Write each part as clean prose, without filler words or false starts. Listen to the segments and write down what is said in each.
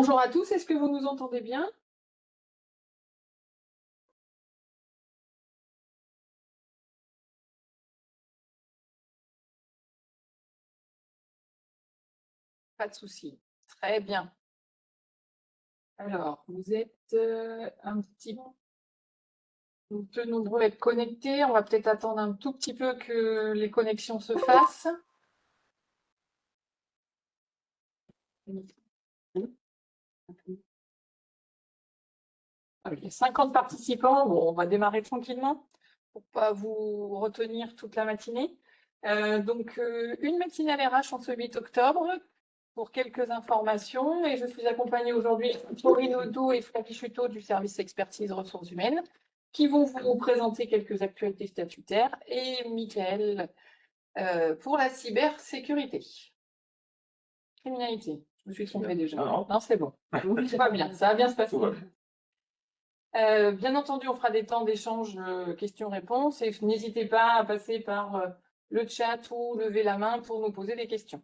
Bonjour à tous, est-ce que vous nous entendez bien? Pas de souci. Très bien. Alors, vous êtes un petit peu nombreux à être connectés. On va peut-être attendre un tout petit peu que les connexions se fassent. Il y a 50 participants. Bon, on va démarrer tranquillement pour ne pas vous retenir toute la matinée. Une matinale RH en ce 8 octobre pour quelques informations. Et je suis accompagnée aujourd'hui de Corinne Odo et Flavie Chuteau du service expertise ressources humaines qui vont vous présenter quelques actualités statutaires et Michael pour la cybersécurité. Criminalité. Je me suis trompée déjà. Non, c'est bon. Tout va bien, ça va bien se passer. Bien entendu, on fera des temps d'échange questions-réponses et n'hésitez pas à passer par le chat ou lever la main pour nous poser des questions.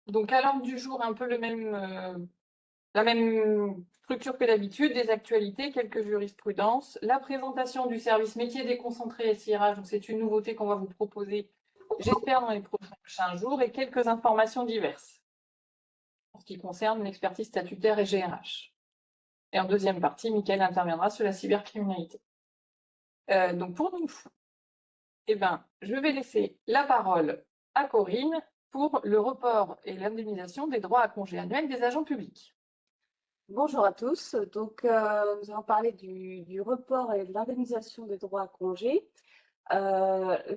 Donc, à l'ordre du jour, un peu la même structure que d'habitude, des actualités, quelques jurisprudences, la présentation du service métier déconcentré SIRH, donc c'est une nouveauté qu'on va vous proposer, j'espère, dans les prochains jours, et quelques informations diverses en ce qui concerne l'expertise statutaire et GRH. Et en deuxième partie, Michael interviendra sur la cybercriminalité. Donc pour nous, je vais laisser la parole à Corinne pour le report et l'indemnisation des droits à congé annuels des agents publics. Bonjour à tous. Donc, nous allons parler du report et de l'indemnisation des droits à congé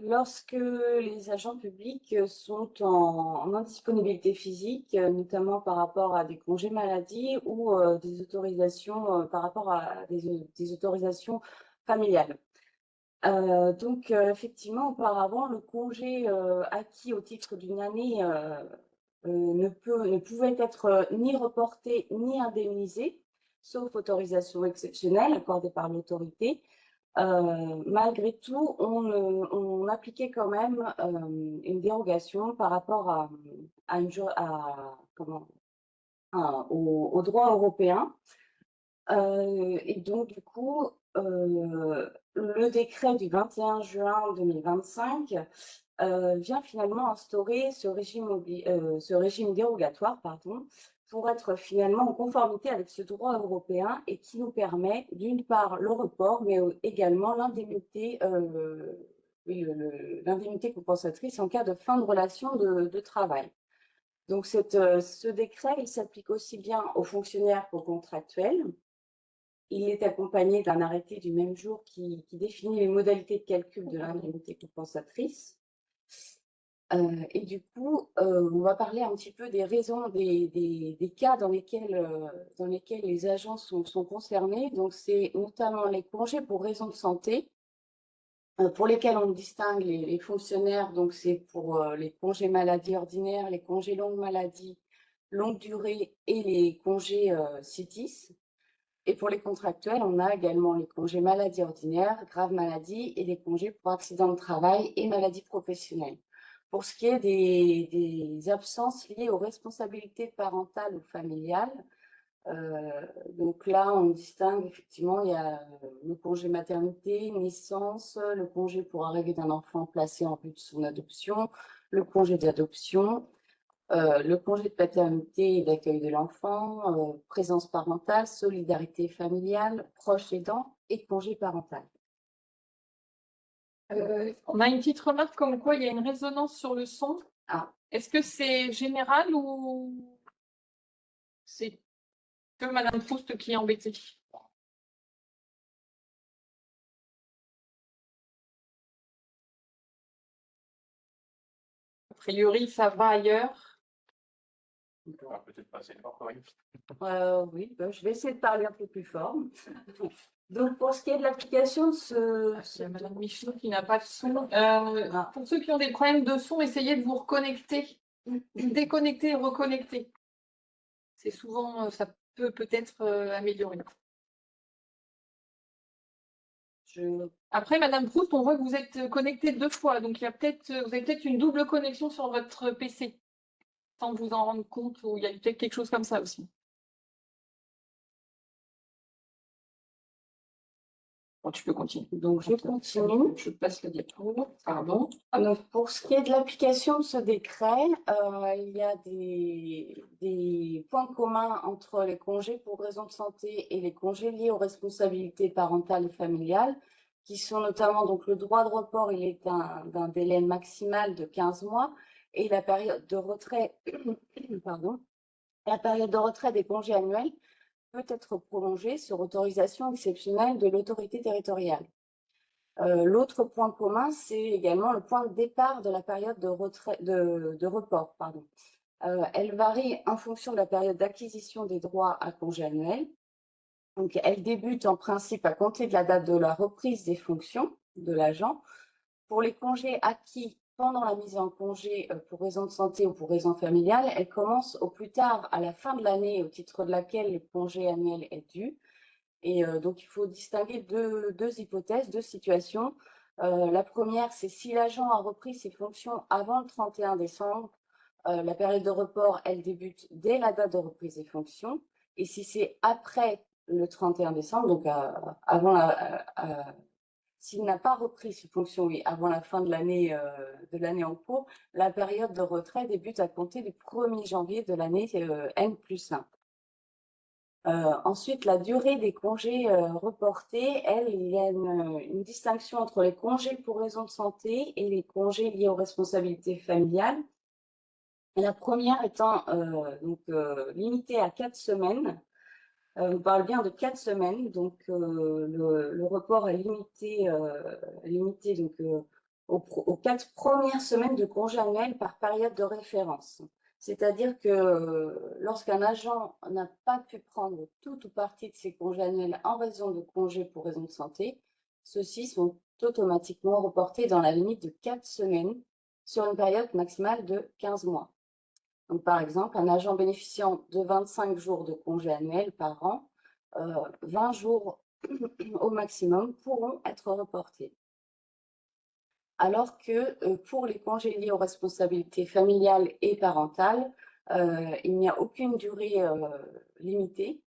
lorsque les agents publics sont en indisponibilité physique, notamment par rapport à des congés maladie ou des autorisations par rapport à des autorisations familiales. Effectivement, auparavant, le congé acquis au titre d'une année ne pouvait être ni reporté ni indemnisé, sauf autorisation exceptionnelle accordée par l'autorité. Malgré tout, on appliquait quand même une dérogation par rapport au droit européen. Et donc, du coup, le décret du 21 juin 2025 vient finalement instaurer ce régime dérogatoire, pour être finalement en conformité avec ce droit européen et qui nous permet, d'une part, le report, mais également l'indemnité compensatrice en cas de fin de relation de travail. Donc, ce décret, il s'applique aussi bien aux fonctionnaires qu'aux contractuels. Il est accompagné d'un arrêté du même jour qui définit les modalités de calcul de l'indemnité compensatrice. Et du coup, on va parler un petit peu des raisons, des cas dans lesquels les agents sont concernés. Donc, c'est notamment les congés pour raison de santé, pour lesquels on distingue les fonctionnaires. Donc, c'est pour les congés maladie ordinaires, les congés longue maladie, longue durée et les congés CITIS. Et pour les contractuels, on a également les congés maladie ordinaire, grave maladie et les congés pour accident de travail et maladie professionnelle. Pour ce qui est des absences liées aux responsabilités parentales ou familiales, donc là, on distingue effectivement, il y a le congé maternité, naissance, le congé pour arrivée d'un enfant placé en vue de son adoption, le congé d'adoption, le congé de paternité et d'accueil de l'enfant, présence parentale, solidarité familiale, proche aidant et congé parental. On a une petite remarque comme quoi il y a une résonance sur le son. Ah. Est-ce que c'est général ou c'est que Madame Proust qui est embêtée? A priori, ça va ailleurs. On va peut-être passer fort, Corinne. Oui, je vais essayer de parler un peu plus fort. Donc, pour ce qui est de l'application de il y a Madame Michaud qui n'a pas de son. Pour ceux qui ont des problèmes de son, essayez de vous reconnecter, déconnecter et reconnecter. C'est souvent, ça peut peut-être améliorer. Après, Madame Proust, on voit que vous êtes connectée 2 fois, donc il y a peut-être, vous avez peut-être une double connexion sur votre PC, sans vous en rendre compte, ou il y a peut-être quelque chose comme ça aussi. Bon, tu peux continuer. Donc, je continue. Je passe le détour. Pardon. Donc, pour ce qui est de l'application de ce décret, il y a des points communs entre les congés pour raison de santé et les congés liés aux responsabilités parentales et familiales, qui sont notamment donc le droit de report, il est d'un délai maximal de 15 mois, et la période de retrait, pardon, la période de retrait des congés annuels peut être prolongée sur autorisation exceptionnelle de l'autorité territoriale. L'autre point commun, c'est également le point de départ de la période de report. Pardon. Elle varie en fonction de la période d'acquisition des droits à congé annuel. Donc, elle débute en principe à compter de la date de la reprise des fonctions de l'agent. Pour les congés acquis pendant la mise en congé pour raison de santé ou pour raison familiale, elle commence au plus tard à la fin de l'année au titre de laquelle le congé annuel est dû. Et donc, il faut distinguer deux hypothèses, deux situations. La première, c'est si l'agent a repris ses fonctions avant le 31 décembre, la période de report, elle débute dès la date de reprise des fonctions. Et si c'est après le 31 décembre, donc s'il n'a pas repris ses fonctions avant la fin de l'année en cours, la période de retrait débute à compter du 1er janvier de l'année N+1. Ensuite, la durée des congés reportés, il y a une distinction entre les congés pour raison de santé et les congés liés aux responsabilités familiales. La première étant limitée à 4 semaines. On parle bien de 4 semaines, donc le report est limité donc, aux 4 premières semaines de congé annuel par période de référence. C'est-à-dire que lorsqu'un agent n'a pas pu prendre toute ou partie de ses congés annuels en raison de congés pour raison de santé, ceux-ci sont automatiquement reportés dans la limite de 4 semaines sur une période maximale de 15 mois. Donc, par exemple, un agent bénéficiant de 25 jours de congés annuels par an, 20 jours au maximum pourront être reportés. Alors que pour les congés liés aux responsabilités familiales et parentales, il n'y a aucune durée limitée,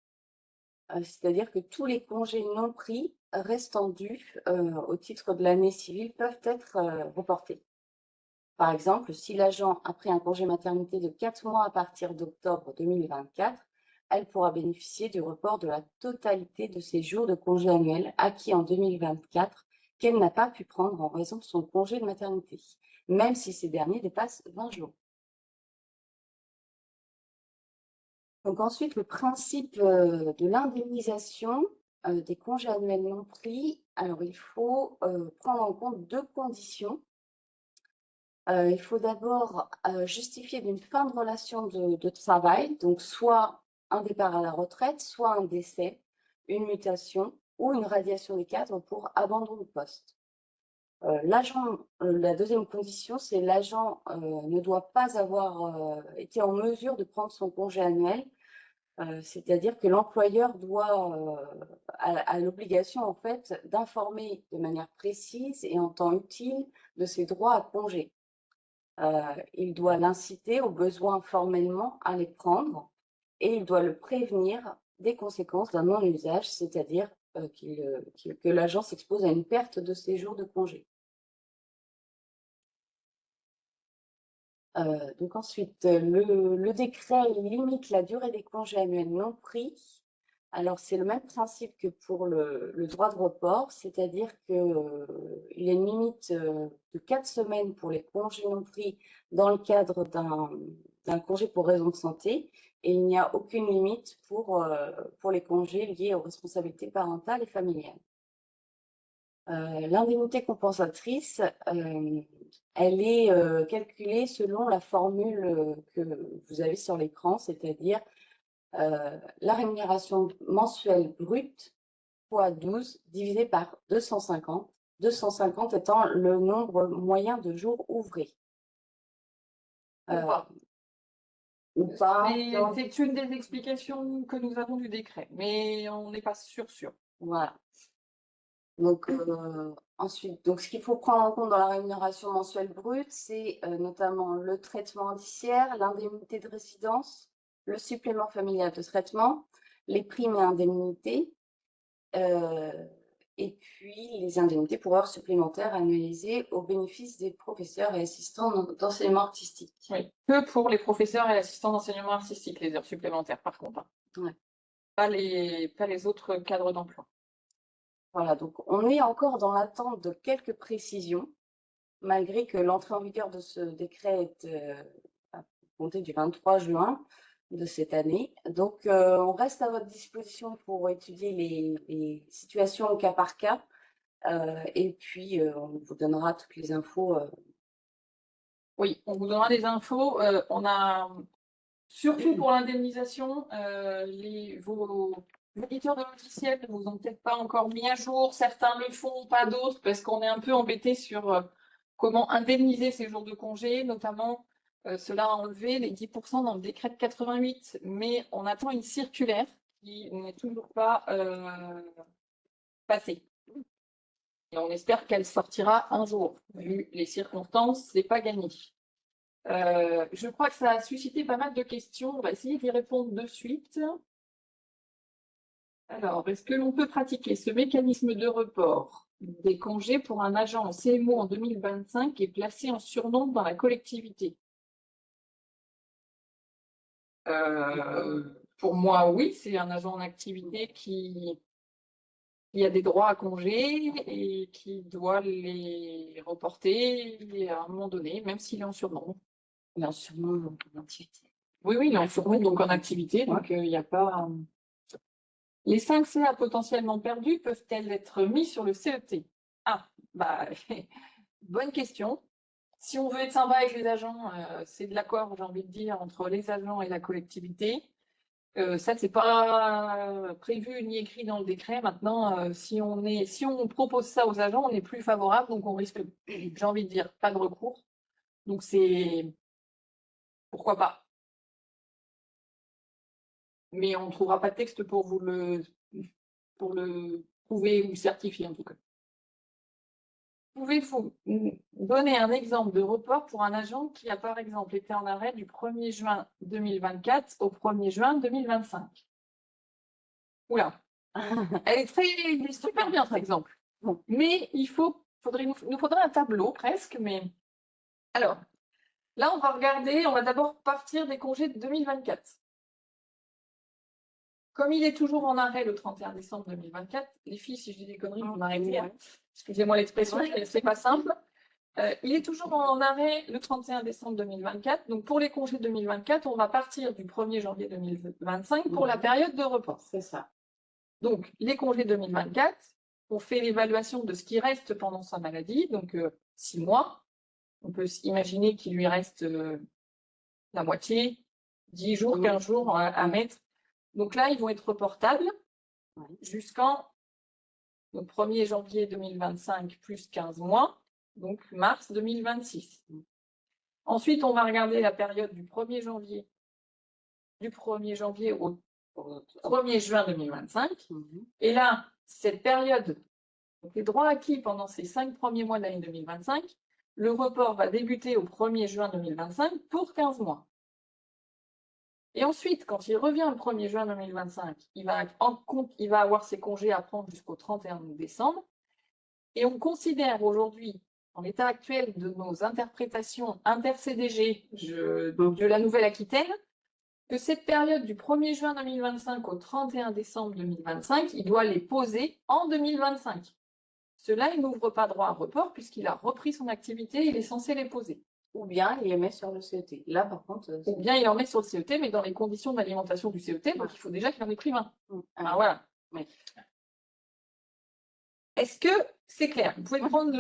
c'est-à-dire que tous les congés non pris restant dus au titre de l'année civile peuvent être reportés. Par exemple, si l'agent a pris un congé maternité de 4 mois à partir d'octobre 2024, elle pourra bénéficier du report de la totalité de ses jours de congé annuel acquis en 2024 qu'elle n'a pas pu prendre en raison de son congé de maternité, même si ces derniers dépassent 20 jours. Donc ensuite, le principe de l'indemnisation des congés annuels non pris. Alors, il faut prendre en compte deux conditions. Il faut d'abord justifier d'une fin de relation de travail, donc soit un départ à la retraite, soit un décès, une mutation ou une radiation des cadres pour abandon de poste. La deuxième condition, c'est l'agent ne doit pas avoir été en mesure de prendre son congé annuel, c'est-à-dire que l'employeur a l'obligation en fait d'informer de manière précise et en temps utile de ses droits à congé. Il doit l'inciter au besoin formellement à les prendre et il doit le prévenir des conséquences d'un non-usage, c'est-à-dire que l'agent s'expose à une perte de ses jours de congé. Donc ensuite, le décret limite la durée des congés annuels non pris. Alors, c'est le même principe que pour le droit de report, c'est-à-dire qu'il y a une limite de 4 semaines pour les congés non pris dans le cadre d'un congé pour raison de santé, et il n'y a aucune limite pour les congés liés aux responsabilités parentales et familiales. L'indemnité compensatrice, elle est calculée selon la formule que vous avez sur l'écran, c'est-à-dire la rémunération mensuelle brute fois 12 divisé par 250, 250 étant le nombre moyen de jours ouvrés. Ou pas. C'est une des explications que nous avons du décret, mais on n'est pas sûr. Voilà. Donc, ensuite, donc, ce qu'il faut prendre en compte dans la rémunération mensuelle brute, c'est notamment le traitement indiciaire, l'indemnité de résidence, le supplément familial de traitement, les primes et indemnités, et puis les indemnités pour heures supplémentaires annualisées au bénéfice des professeurs et assistants d'enseignement artistique. Oui, que pour les professeurs et assistants d'enseignement artistique, les heures supplémentaires, par contre. Hein. Ouais. Pas les autres cadres d'emploi. Voilà, donc on est encore dans l'attente de quelques précisions, malgré que l'entrée en vigueur de ce décret est à compter du 23 juin de cette année. Donc, on reste à votre disposition pour étudier les situations au cas par cas, et puis on vous donnera toutes les infos. Oui, on vous donnera des infos. On a, surtout pour l'indemnisation, vos éditeurs de logiciels ne vous ont peut-être pas encore mis à jour. Certains le font, pas d'autres, parce qu'on est un peu embêté sur comment indemniser ces jours de congé, notamment cela a enlevé les 10% dans le décret de 88. Mais on attend une circulaire qui n'est toujours pas passée. Et on espère qu'elle sortira un jour. Vu les circonstances, c'est pas gagné. Je crois que ça a suscité pas mal de questions. On va essayer d'y répondre de suite. Alors, est-ce que l'on peut pratiquer ce mécanisme de report des congés pour un agent en CMO en 2025 et placé en surnombre dans la collectivité? Pour moi, oui, c'est un agent en activité qui a des droits à congés et qui doit les reporter à un moment donné, même s'il est en surnombre. Bien sûr, en activité. Oui, il est en surnombre, donc en activité, donc il n'y a pas. Les 5 CA potentiellement perdus peuvent-elles être mis sur le CET? Ah, bah, bonne question. Si on veut être sympa avec les agents, c'est de l'accord, j'ai envie de dire, entre les agents et la collectivité. Ça, c'est pas prévu ni écrit dans le décret. Maintenant, si on propose ça aux agents, on est plus favorable, donc on risque, j'ai envie de dire, pas de recours. Donc c'est pourquoi pas. Mais on ne trouvera pas de texte pour le prouver ou certifier en tout cas. Pouvez-vous donner un exemple de report pour un agent qui a par exemple été en arrêt du 1er juin 2024 au 1er juin 2025? Oula, elle est super bien cet exemple. Bon. Mais il nous faudrait un tableau presque, mais alors, là on va regarder, on va d'abord partir des congés de 2024. Comme il est toujours en arrêt le 31 décembre 2024, les filles, si je dis des conneries, vous m'arrêtez. Hein. Excusez-moi l'expression, c'est pas simple. Il est toujours en arrêt le 31 décembre 2024. Donc, pour les congés 2024, on va partir du 1er janvier 2025 pour la période de report. C'est ça. Donc, les congés 2024, on fait l'évaluation de ce qui reste pendant sa maladie, donc 6 mois. On peut imaginer qu'il lui reste la moitié, 10 jours, 15 jours à mettre. Donc là, ils vont être reportables jusqu'en 1er janvier 2025 plus 15 mois, donc mars 2026. Ensuite, on va regarder la période du 1er janvier au 1er juin 2025. Et là, cette période, donc les droits acquis pendant ces 5 premiers mois de l'année 2025, le report va débuter au 1er juin 2025 pour 15 mois. Et ensuite, quand il revient le 1er juin 2025, il va avoir ses congés à prendre jusqu'au 31 décembre. Et on considère aujourd'hui, en l'état actuel de nos interprétations inter-CDG de la Nouvelle-Aquitaine, que cette période du 1er juin 2025 au 31 décembre 2025, il doit les poser en 2025. Cela, il n'ouvre pas droit à report puisqu'il a repris son activité, il est censé les poser. Ou bien il les met sur le CET. Là, par contre. Ou bien il en met sur le CET, mais dans les conditions d'alimentation du CET, donc il faut déjà qu'il en ait pris 20. Alors voilà. Oui. Est-ce que c'est clair? Vous pouvez prendre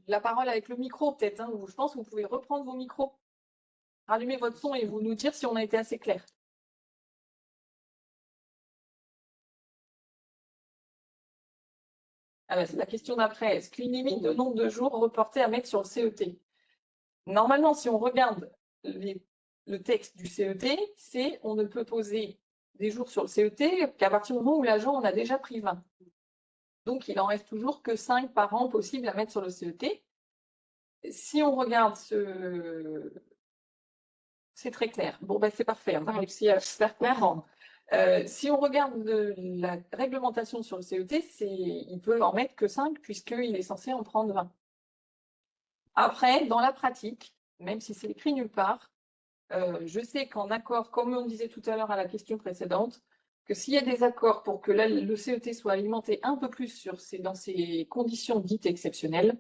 la parole avec le micro, peut-être. Hein, je pense que vous pouvez reprendre vos micros, rallumer votre son et vous nous dire si on a été assez clair. Ah, c'est la question d'après. Est-ce qu'une limite de nombre de jours reportés à mettre sur le CET? Normalement, si on regarde le texte du CET, c'est on ne peut poser des jours sur le CET qu'à partir du moment où l'agent en a déjà pris 20. Donc, il en reste toujours que 5 par an possibles à mettre sur le CET. Si on regarde c'est très clair. Bon, ben, c'est parfait, on a réussi à se faire comprendre. Si on regarde la réglementation sur le CET, il peut en mettre que 5 puisqu'il est censé en prendre 20. Après, dans la pratique, même si c'est écrit nulle part, je sais qu'en accord, comme on disait tout à l'heure à la question précédente, que s'il y a des accords pour que le CET soit alimenté un peu plus dans ces conditions dites exceptionnelles,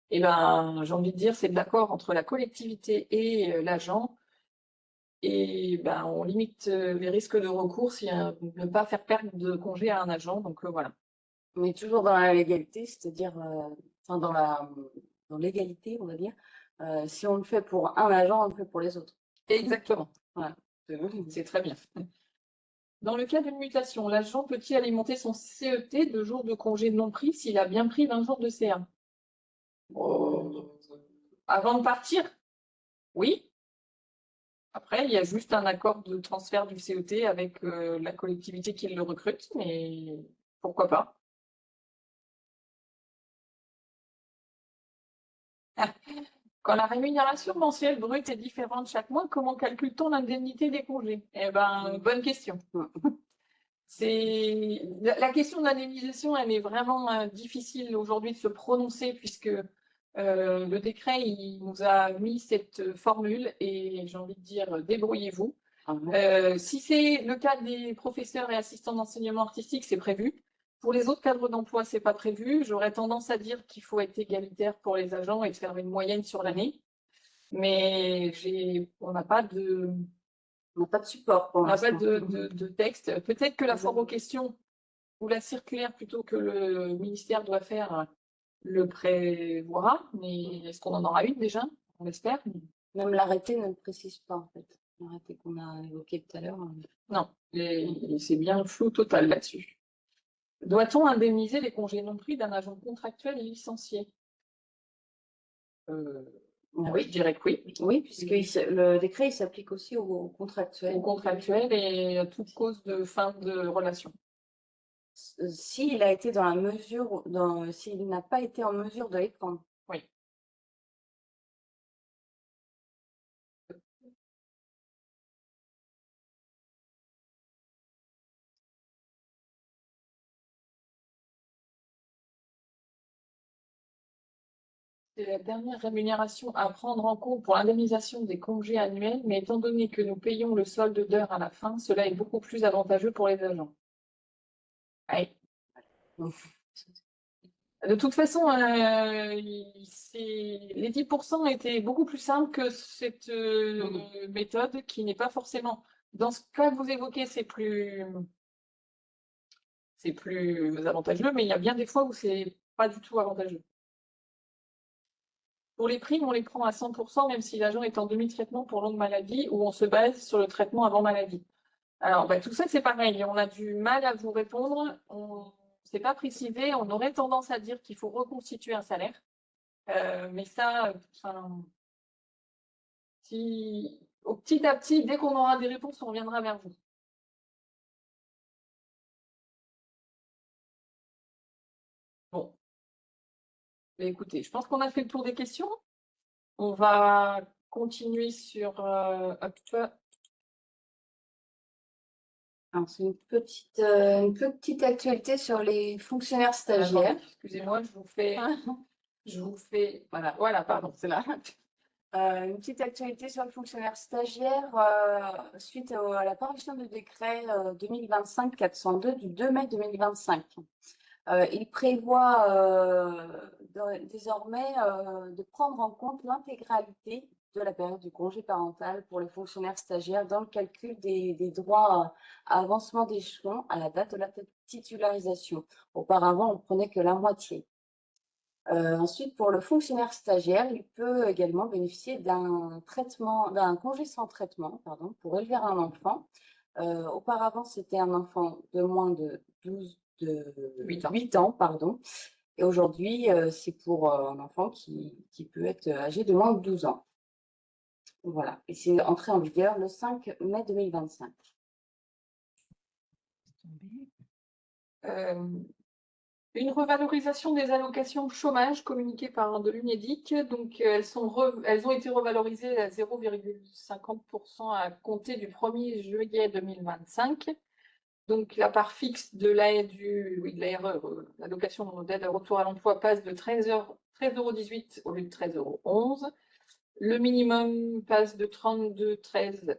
eh ben, j'ai envie de dire, c'est de l'accord entre la collectivité et l'agent. Et ben, on limite les risques de recours si ne pas faire perdre de congé à un agent. Donc voilà. Mais toujours dans la légalité, c'est-à-dire enfin dans l'égalité, on va dire. Si on le fait pour un agent, on le fait pour les autres. Exactement. Voilà. C'est très bien. Dans le cas d'une mutation, l'agent peut-il alimenter son CET de jours de congé non pris s'il a bien pris 20 jours de CA? Avant de partir, oui. Après, il y a juste un accord de transfert du CET avec la collectivité qui le recrute, mais pourquoi pas? Quand la rémunération mensuelle brute est différente chaque mois, comment calcule-t-on l'indemnité des congés? Eh ben, bonne question. La question de l'indemnisation, elle est vraiment difficile aujourd'hui de se prononcer puisque le décret, il nous a mis cette formule et j'ai envie de dire, débrouillez-vous. Si c'est le cas des professeurs et assistants d'enseignement artistique, c'est prévu. Pour les autres cadres d'emploi, c'est pas prévu. J'aurais tendance à dire qu'il faut être égalitaire pour les agents et de faire une moyenne sur l'année. Mais on n'a pas de support pour on n'a pas l'instant. de texte. Peut-être que la foire aux questions ou la circulaire plutôt que le ministère doit faire le prévoira, mais est-ce qu'on en aura une déjà? On l'espère. Même l'arrêté ne le précise pas, en fait. L'arrêté qu'on a évoqué tout à l'heure. Non, c'est bien flou total là-dessus. Doit-on indemniser les congés non pris d'un agent contractuel licencié? Oui, je dirais que oui. Oui, puisque le décret il s'applique aussi aux contractuels. Aux contractuels et à toute cause de fin de relation. S'il a été dans la mesure, s'il n'a pas été en mesure de les prendre. Oui. C'est la dernière rémunération à prendre en compte pour l'indemnisation des congés annuels, mais étant donné que nous payons le solde d'heures à la fin, cela est beaucoup plus avantageux pour les agents. Oui. De toute façon, les 10% étaient beaucoup plus simples que cette méthode qui n'est pas forcément. Dans ce cas que vous évoquez, c'est plus avantageux, mais il y a bien des fois où c'est pas du tout avantageux. Pour les primes, on les prend à 100%, même si l'agent est en demi-traitement pour longue maladie, ou on se base sur le traitement avant maladie. Alors, bah, tout ça, c'est pareil. On a du mal à vous répondre. C'est pas précisé. On aurait tendance à dire qu'il faut reconstituer un salaire. Mais ça, petit à petit, dès qu'on aura des réponses, on reviendra vers vous. Bon. Mais écoutez, je pense qu'on a fait le tour des questions. On va continuer sur C'est une petite actualité sur les fonctionnaires stagiaires. Excusez-moi, je vous fais, voilà, pardon, c'est là. Une petite actualité sur le fonctionnaire stagiaire suite à la parution du décret 2025-402 du 2 mai 2025. Il prévoit désormais de prendre en compte l'intégralité de la période du congé parental pour les fonctionnaires stagiaires dans le calcul des droits à avancement d'échelon à la date de la titularisation. Auparavant, on ne prenait que la moitié. Ensuite, pour le fonctionnaire stagiaire, il peut également bénéficier d'un congé sans traitement, pardon, pour élever un enfant. Auparavant, c'était un enfant de moins de 8 ans, pardon. Et aujourd'hui, c'est pour un enfant qui peut être âgé de moins de 12 ans. Voilà. Et c'est entré en vigueur le 5 mai 2025. Une revalorisation des allocations chômage communiquées par de l'UNEDIC. Donc, elles ont été revalorisées à 0,50% à compter du 1er juillet 2025. Donc, la part fixe de l'allocation d'aide au retour à l'emploi passe de 13,18 € au lieu de 13,11 €. Le minimum passe de 32,13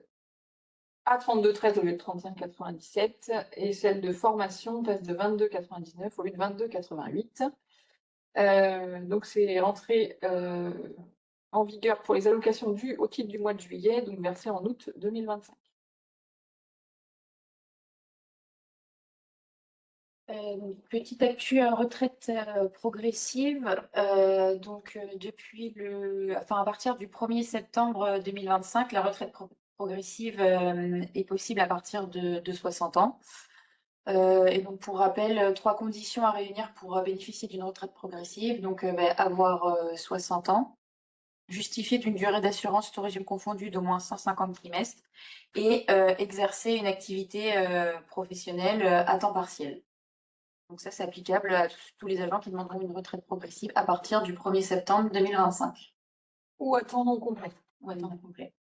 à 32,13 au lieu de 35,97 et celle de formation passe de 22,99 au lieu de 22,88. Donc c'est rentré en vigueur pour les allocations dues au titre du mois de juillet, donc versées en août 2025. Petite actu retraite progressive. À partir du 1er septembre 2025, la retraite progressive est possible à partir de 60 ans. Et donc, pour rappel, 3 conditions à réunir pour bénéficier d'une retraite progressive. Donc, avoir 60 ans, justifier d'une durée d'assurance tout régime confondu d'au moins 150 trimestres et exercer une activité professionnelle à temps partiel. Donc ça, c'est applicable à tous les agents qui demanderont une retraite progressive à partir du 1er septembre 2025. Ou à temps non complet. Ou à temps non complet.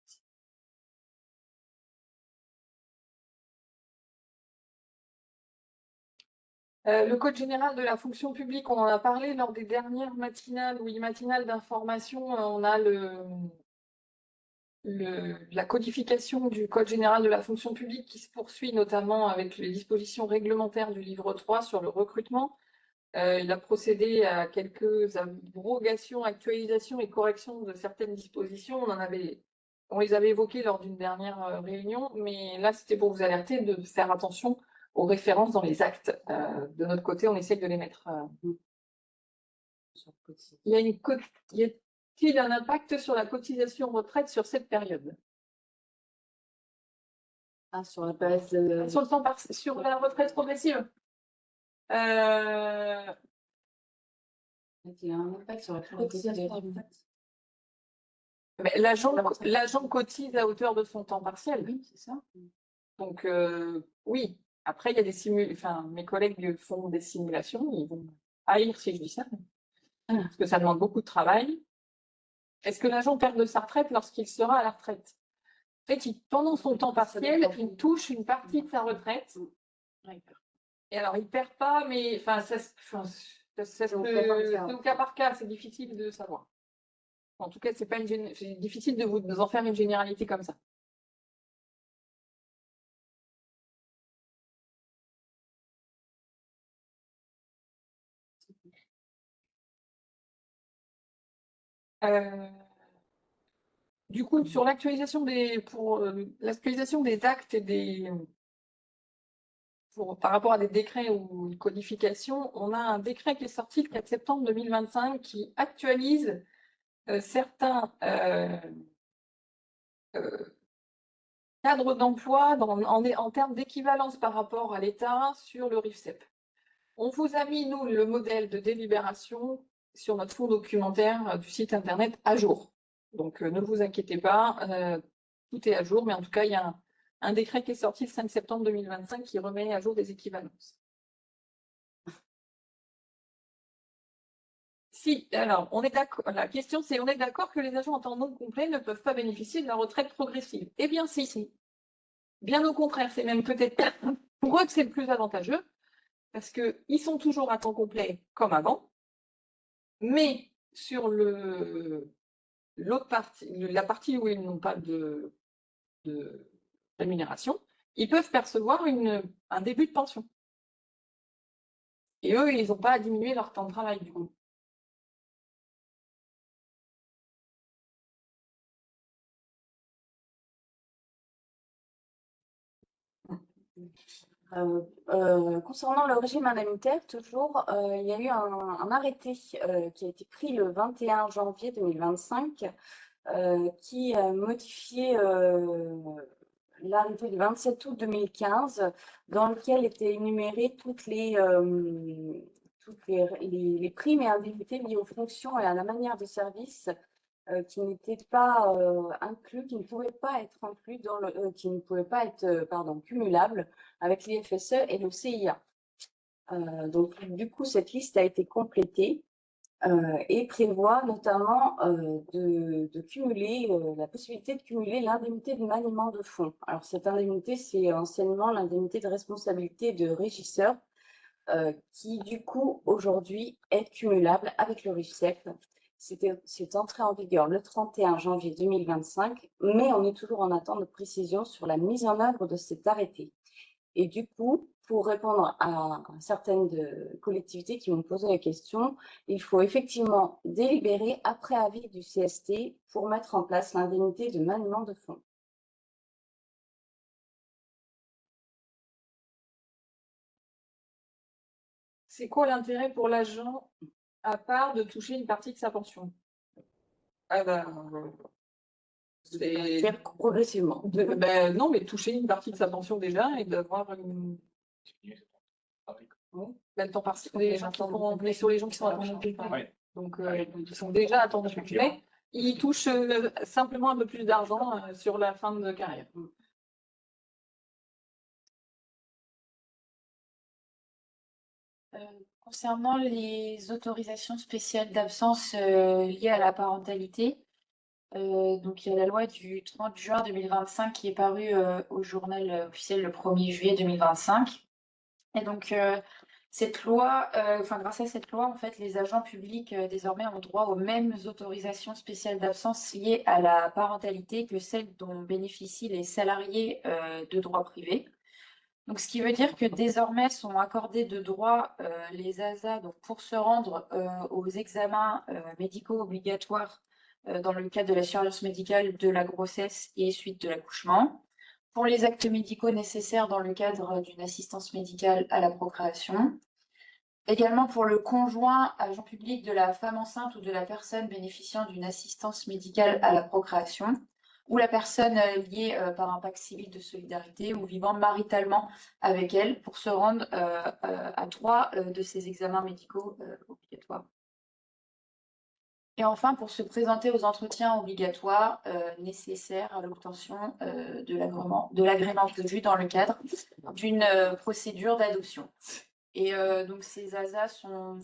Le Code général de la fonction publique, on en a parlé lors des dernières matinales d'information. On a la codification du Code général de la fonction publique qui se poursuit notamment avec les dispositions réglementaires du livre 3 sur le recrutement. Il a procédé à quelques abrogations, actualisations et corrections de certaines dispositions. On les avait évoquées lors d'une dernière réunion, mais là, c'était pour vous alerter de faire attention aux références dans les actes. De notre côté, on essaye de les mettre. Y a-t-il un impact sur la cotisation retraite sur cette période? Sur la base Sur la retraite progressive? il y a un impact sur la cotisation retraite. Mais l'agent cotise à hauteur de son temps partiel. Oui, c'est ça. Donc, oui. Après, il y a mes collègues font des simulations, ils vont haïr si je dis ça, parce que ça demande beaucoup de travail. Est-ce que l'agent perd de sa retraite lorsqu'il sera à la retraite? En fait, pendant son temps partiel, il touche une partie de sa retraite. Et alors, il ne perd pas, mais c'est au cas par cas, c'est difficile de savoir. En tout cas, c'est difficile de vous en faire une généralité comme ça. Du coup, sur l'actualisation l'actualisation des actes et par rapport à des décrets ou une codification, on a un décret qui est sorti le 4 septembre 2025 qui actualise certains cadres d'emploi en termes d'équivalence par rapport à l'État sur le RIFSEP. On vous a mis, nous, le modèle de délibération sur notre fond documentaire du site internet à jour. Donc, ne vous inquiétez pas, tout est à jour, mais en tout cas, il y a un décret qui est sorti le 5 septembre 2025 qui remet à jour des équivalences. Si, alors, on est d'accord. La question, c'est on est d'accord que les agents en temps non complet ne peuvent pas bénéficier de la retraite progressive? Eh bien, si. Bien au contraire, c'est même peut-être pour eux que c'est le plus avantageux, parce qu'ils sont toujours à temps complet comme avant, mais sur la partie où ils n'ont pas de rémunération, ils peuvent percevoir un début de pension. Et eux, ils n'ont pas à diminuer leur temps de travail, du coup. Concernant le régime indemnitaire, toujours, il y a eu un arrêté qui a été pris le 21 janvier 2025 qui a modifié l'arrêté du 27 août 2015 dans lequel étaient énumérées toutes les primes et indemnités liées aux fonctions et à la manière de service qui n'étaient pas inclus, qui ne pouvaient pas être inclus qui ne pouvaient pas être cumulables avec l'IFSE et le CIA. Donc, du coup, cette liste a été complétée et prévoit notamment de cumuler la possibilité de cumuler l'indemnité de maniement de fonds. Alors, cette indemnité, c'est anciennement l'indemnité de responsabilité de régisseur qui, du coup, aujourd'hui est cumulable avec le RIFSEP. C'est entré en vigueur le 31 janvier 2025, mais on est toujours en attente de précision sur la mise en œuvre de cet arrêté. Et du coup, pour répondre à certaines collectivités qui m'ont posé la question, il faut effectivement délibérer après avis du CST pour mettre en place l'indemnité de maniement de fonds. C'est quoi l'intérêt pour l'agent, à part de toucher une partie de sa pension? Faire progressivement. Non, mais toucher une partie de sa pension déjà et d'avoir une. Le temps partiel, on est sur les gens qui sont à temps complet. Ouais. Donc, ils sont déjà à temps complet. Ils touchent simplement un peu plus d'argent sur la fin de carrière. Concernant les autorisations spéciales d'absence liées à la parentalité, donc il y a la loi du 30 juin 2025 qui est parue au journal officiel le 1er juillet 2025. Et donc cette loi, grâce à cette loi, en fait, les agents publics désormais ont droit aux mêmes autorisations spéciales d'absence liées à la parentalité que celles dont bénéficient les salariés de droit privé. Donc, ce qui veut dire que désormais sont accordés de droit les ASA donc, pour se rendre aux examens médicaux obligatoires dans le cadre de la surveillance médicale de la grossesse et suite de l'accouchement, pour les actes médicaux nécessaires dans le cadre d'une assistance médicale à la procréation, également pour le conjoint agent public de la femme enceinte ou de la personne bénéficiant d'une assistance médicale à la procréation, ou la personne liée par un pacte civil de solidarité ou vivant maritalement avec elle pour se rendre à 3 de ces examens médicaux obligatoires. Et enfin, pour se présenter aux entretiens obligatoires nécessaires à l'obtention de l'agrément prévu dans le cadre d'une procédure d'adoption. Et donc ces ASA sont,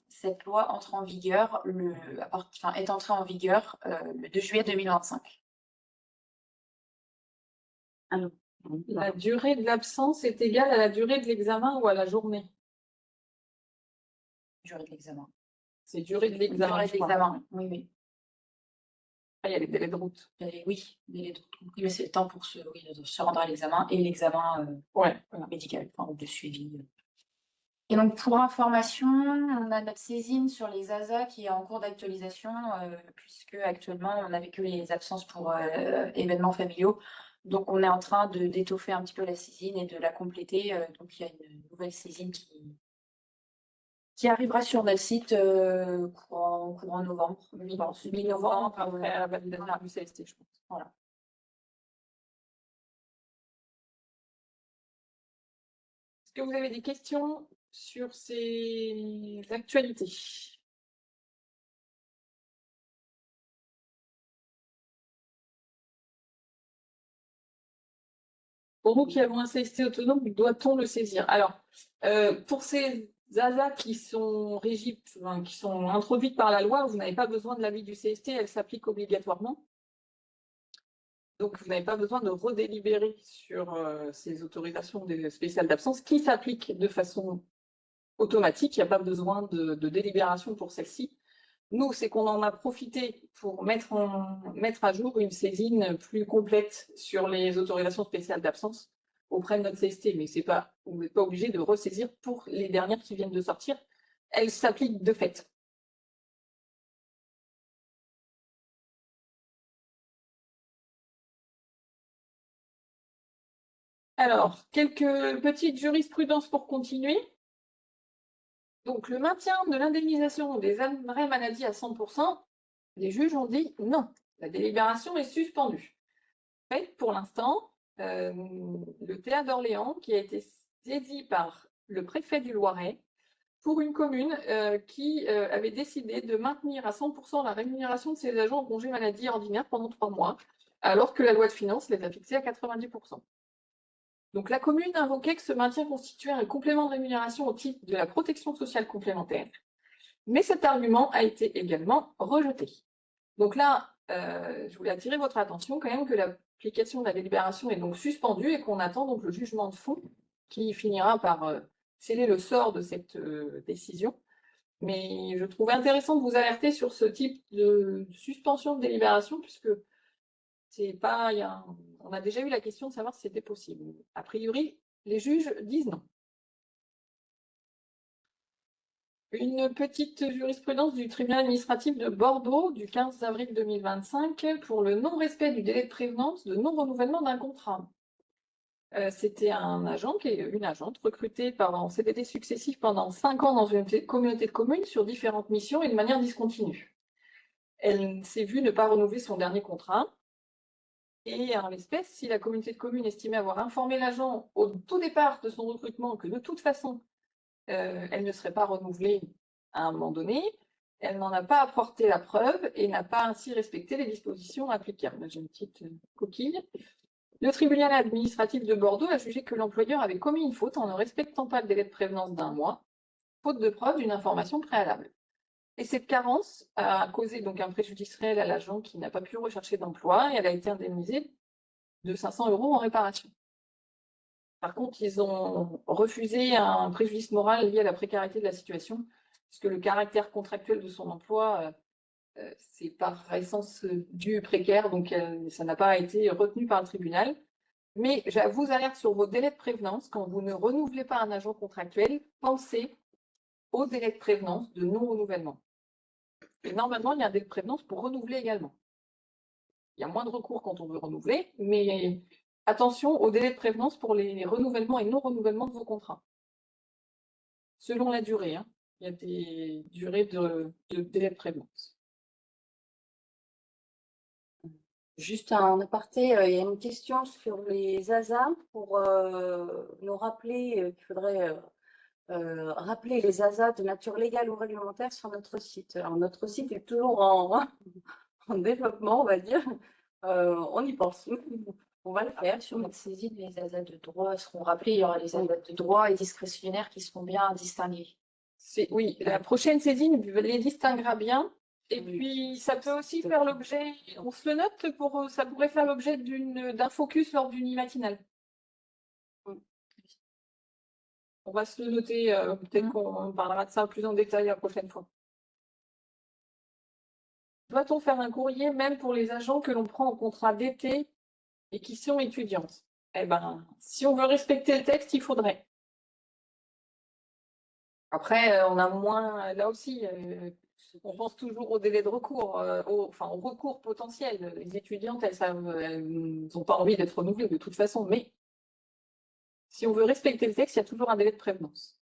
cette loi entre en vigueur est entrée en vigueur le 2 juillet 2025. Alors, La durée de l'absence est égale à la durée de l'examen ou à la journée? Durée de l'examen. C'est durée de l'examen. Durée de l'examen, oui, oui. Ah, il y a les délais de route. Oui, délai de route compris, mais c'est le temps pour se rendre à l'examen et l'examen voilà. médical, de suivi. Et donc, pour information, on a notre saisine sur les ASA qui est en cours d'actualisation, puisque actuellement, on n'avait que les absences pour événements familiaux. Donc, on est en train d'étoffer un petit peu la saisine et de la compléter. Donc, il y a une nouvelle saisine qui arrivera sur notre site courant novembre. Mi-novembre, après la validation du CST, je pense. Voilà. Est-ce que vous avez des questions sur ces actualités? Pour nous qui avons un CST autonome, doit-on le saisir? Alors, pour ces ASA qui sont régies, qui sont introduites par la loi, vous n'avez pas besoin de l'avis du CST, elle s'applique obligatoirement. Donc, vous n'avez pas besoin de redélibérer sur ces autorisations spéciales d'absence qui s'appliquent de façon automatique. Il n'y a pas besoin de délibération pour celle-ci. Nous, c'est qu'on en a profité pour mettre à jour une saisine plus complète sur les autorisations spéciales d'absence auprès de notre CST. Mais vous n'êtes pas obligé de ressaisir pour les dernières qui viennent de sortir. Elles s'appliquent de fait. Alors, quelques petites jurisprudences pour continuer. Donc, le maintien de l'indemnisation des arrêts maladie à 100%, les juges ont dit non, la délibération est suspendue. En fait, pour l'instant, le théâtre d'Orléans, qui a été saisi par le préfet du Loiret, pour une commune qui avait décidé de maintenir à 100% la rémunération de ses agents en congé maladie ordinaire pendant 3 mois, alors que la loi de finances les a fixés à 90%. Donc la commune invoquait que ce maintien constituait un complément de rémunération au titre de la protection sociale complémentaire. Mais cet argument a été également rejeté. Donc là, je voulais attirer votre attention quand même que l'application de la délibération est donc suspendue et qu'on attend donc le jugement de fond qui finira par sceller le sort de cette décision. Mais je trouvais intéressant de vous alerter sur ce type de suspension de délibération puisque c'est pas, on a déjà eu la question de savoir si c'était possible. A priori, les juges disent non. Une petite jurisprudence du tribunal administratif de Bordeaux du 15 avril 2025 pour le non-respect du délai de prévenance de non-renouvellement d'un contrat. C'était un agent une agente recrutée en CDD successif pendant 5 ans dans une communauté de communes sur différentes missions et de manière discontinue. Elle s'est vue ne pas renouveler son dernier contrat. Et en l'espèce, si la communauté de communes estimait avoir informé l'agent au tout départ de son recrutement que de toute façon, elle ne serait pas renouvelée à un moment donné, elle n'en a pas apporté la preuve et n'a pas ainsi respecté les dispositions applicables. J'ai une petite coquille. Le tribunal administratif de Bordeaux a jugé que l'employeur avait commis une faute en ne respectant pas le délai de prévenance d'1 mois, faute de preuve d'une information préalable. Et cette carence a causé donc un préjudice réel à l'agent qui n'a pas pu rechercher d'emploi et elle a été indemnisée de 500 € en réparation. Par contre, ils ont refusé un préjudice moral lié à la précarité de la situation, puisque le caractère contractuel de son emploi, c'est par essence du précaire, donc ça n'a pas été retenu par le tribunal. Mais je vous alerte sur vos délais de prévenance. Quand vous ne renouvelez pas un agent contractuel, pensez au délai de prévenance de non-renouvellement. Et normalement, il y a un délai de prévenance pour renouveler également. Il y a moins de recours quand on veut renouveler, mais attention au délai de prévenance pour les renouvellements et non-renouvellements de vos contrats. Selon la durée, hein. Il y a des durées de délai de prévenance. Juste un aparté, il y a une question sur les ASA pour nous rappeler qu'il faudrait rappeler les ASA de nature légale ou réglementaire sur notre site. Alors, notre site est toujours en développement, on va dire. On y pense. On va le faire. Sur notre saisine, les ASA de droit seront rappelés. Il y aura les ASA de droit et discrétionnaires qui seront bien distingués. Oui, la prochaine saisine les distinguera bien. Et puis, ça peut aussi faire l'objet, on se le note, ça pourrait faire l'objet d'un focus lors d'une matinale. On va se le noter, peut-être qu'on parlera de ça plus en détail la prochaine fois. Doit-on faire un courrier même pour les agents que l'on prend en contrat d'été et qui sont étudiantes? Eh bien, si on veut respecter le texte, il faudrait. Après, on a moins, là aussi, on pense toujours au délai de recours, au recours potentiel. Les étudiantes, elles n'ont pas envie d'être renouvelées de toute façon, mais si on veut respecter le texte, il y a toujours un délai de prévenance.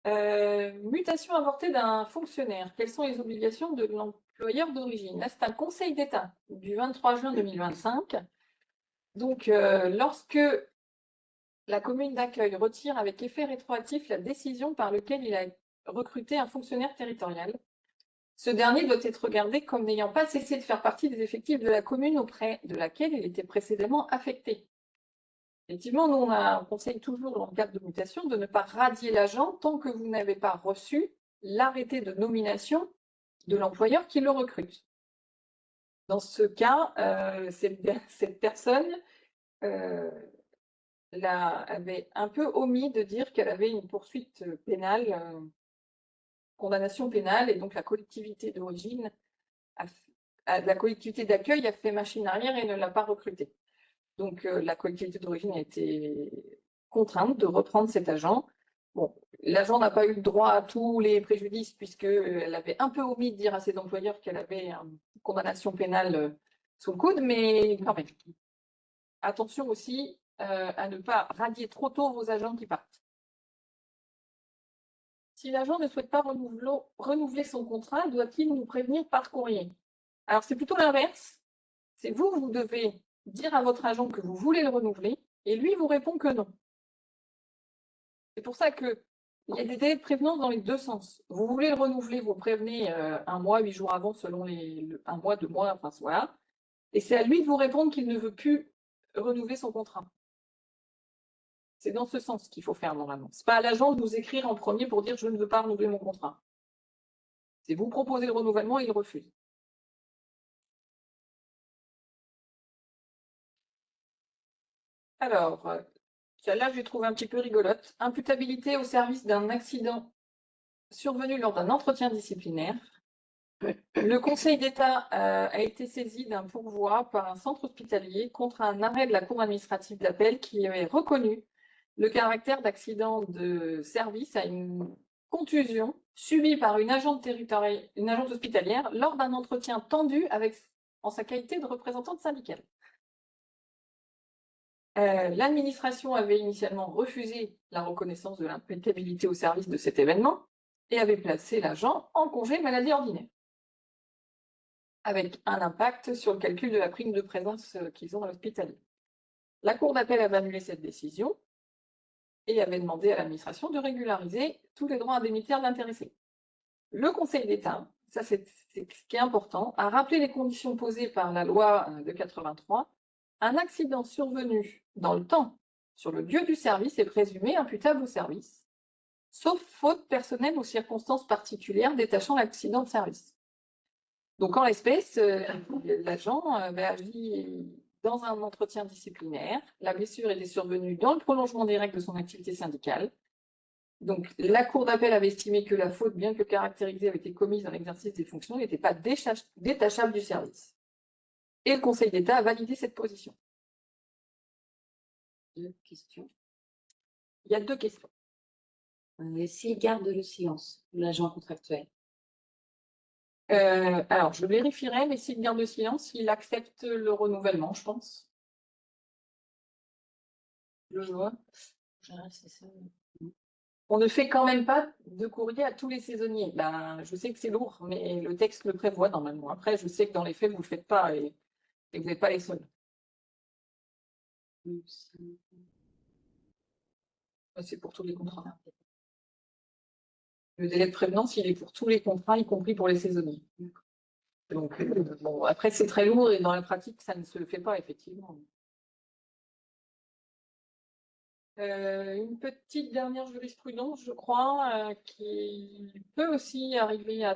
Mutation avortée d'un fonctionnaire. Quelles sont les obligations de l'employeur d'origine? Là, c'est un conseil d'État du 23 juin 2025. Donc, lorsque la commune d'accueil retire avec effet rétroactif la décision par laquelle il a recruté un fonctionnaire territorial, ce dernier doit être regardé comme n'ayant pas cessé de faire partie des effectifs de la commune auprès de laquelle il était précédemment affecté. Effectivement, nous, on conseille toujours, dans le cadre de mutation, de ne pas radier l'agent tant que vous n'avez pas reçu l'arrêté de nomination de l'employeur qui le recrute. Dans ce cas, cette personne avait un peu omis de dire qu'elle avait une poursuite pénale, condamnation pénale, et donc la collectivité d'origine, la collectivité d'accueil a fait machine arrière et ne l'a pas recruté. Donc la collectivité d'origine a été contrainte de reprendre cet agent. Bon, l'agent n'a pas eu le droit à tous les préjudices puisqu'elle avait un peu omis de dire à ses employeurs qu'elle avait une condamnation pénale sous le coude, mais quand même. Attention aussi à ne pas radier trop tôt vos agents qui partent. Si l'agent ne souhaite pas renouveler son contrat, doit-il nous prévenir par courrier? Alors, c'est plutôt l'inverse. C'est vous devez dire à votre agent que vous voulez le renouveler et lui vous répond que non. C'est pour ça qu'il y a des délais de prévenance dans les deux sens. Vous voulez le renouveler, vous prévenez 1 mois, 8 jours avant, selon un mois, 2 mois, enfin voilà. Et c'est à lui de vous répondre qu'il ne veut plus renouveler son contrat. C'est dans ce sens qu'il faut faire normalement. Ce n'est pas à l'agent de vous écrire en premier pour dire « je ne veux pas renouveler mon contrat ». C'est vous proposer le renouvellement et il refuse. Alors, celle-là, je l'ai trouvée un petit peu rigolote. Imputabilité au service d'un accident survenu lors d'un entretien disciplinaire. Le Conseil d'État a été saisi d'un pourvoi par un centre hospitalier contre un arrêt de la Cour administrative d'appel qui avait reconnu le caractère d'accident de service à une contusion subie par une agente hospitalière lors d'un entretien tendu en sa qualité de représentante syndicale. L'administration avait initialement refusé la reconnaissance de l'imputabilité au service de cet événement et avait placé l'agent en congé maladie ordinaire, avec un impact sur le calcul de la prime de présence qu'ils ont à l'hospitalier. La Cour d'appel avait annulé cette décision et avait demandé à l'administration de régulariser tous les droits indemnitaires de l'intéressé. Le Conseil d'État, ça c'est ce qui est important, a rappelé les conditions posées par la loi de 83. Un accident survenu dans le temps sur le lieu du service est présumé imputable au service, sauf faute personnelle ou circonstances particulières détachant l'accident de service. Donc, en l'espèce, l'agent avait agi dans un entretien disciplinaire. La blessure était survenue dans le prolongement des règles de son activité syndicale. Donc, la Cour d'appel avait estimé que la faute, bien que caractérisée, avait été commise dans l'exercice des fonctions, n'était pas détachable du service. Et le Conseil d'État a validé cette position. Deux questions. Il y a deux questions. Et s'il garde le silence, l'agent contractuel? Alors, je vérifierai, mais s'il garde le silence, il accepte le renouvellement, je pense. Je vois. C'est ça. On ne fait quand même pas de courrier à tous les saisonniers. Ben, je sais que c'est lourd, mais le texte le prévoit normalement. Après, je sais que dans les faits, vous ne le faites pas et vous n'êtes pas les seuls. C'est pour tous les contrats. Le délai de prévenance, il est pour tous les contrats, y compris pour les saisonniers. Donc, bon, après, c'est très lourd et dans la pratique, ça ne se fait pas, effectivement. Une petite dernière jurisprudence, je crois, qui peut aussi arriver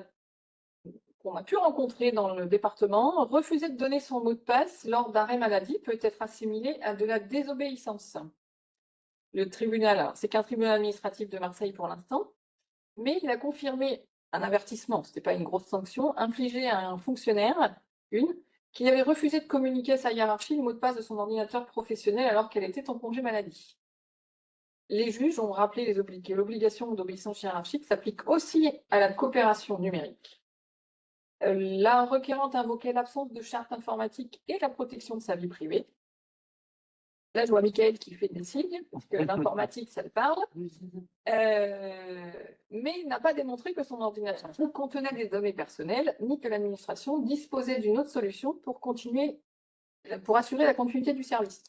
qu'on a pu rencontrer dans le département. Refuser de donner son mot de passe lors d'arrêt maladie peut être assimilé à de la désobéissance. Le tribunal, c'est qu'un tribunal administratif de Marseille pour l'instant, mais il a confirmé un avertissement, ce n'était pas une grosse sanction, infligé à un fonctionnaire, qui avait refusé de communiquer à sa hiérarchie le mot de passe de son ordinateur professionnel alors qu'elle était en congé maladie. Les juges ont rappelé que l'obligation d'obéissance hiérarchique s'applique aussi à la coopération numérique. La requérante invoquait l'absence de charte informatique et la protection de sa vie privée. Là, je vois Mickaël qui fait des signes, parce que l'informatique, ça le parle. Mais il n'a pas démontré que son ordinateur contenait des données personnelles, ni que l'administration disposait d'une autre solution pour assurer la continuité du service.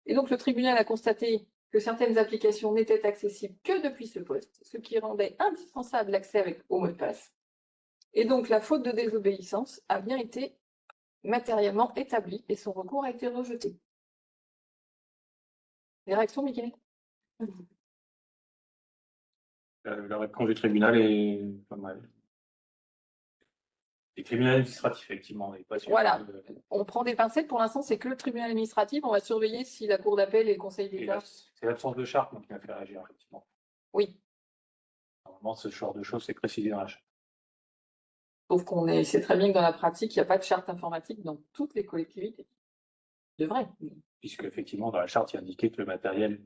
Et donc, le tribunal a constaté que certaines applications n'étaient accessibles que depuis ce poste, ce qui rendait indispensable l'accès au mot de passe. Et donc, la faute de désobéissance a bien été matériellement établie et son recours a été rejeté. Les réactions, Mickaël? La réponse du tribunal est pas mal. Les tribunaux administratifs, effectivement, on n'est pas sûr. Voilà. On prend des pincettes. Pour l'instant, c'est que le tribunal administratif. On va surveiller si la Cour d'appel et le Conseil d'État. C'est l'absence de charte qui m'a fait réagir, effectivement. Oui. Normalement, ce genre de choses, c'est précisé dans la charte. Sauf qu'on sait très bien que dans la pratique, il n'y a pas de charte informatique dans toutes les collectivités. De vrai. Puisque, effectivement, dans la charte, il y a indiqué que le matériel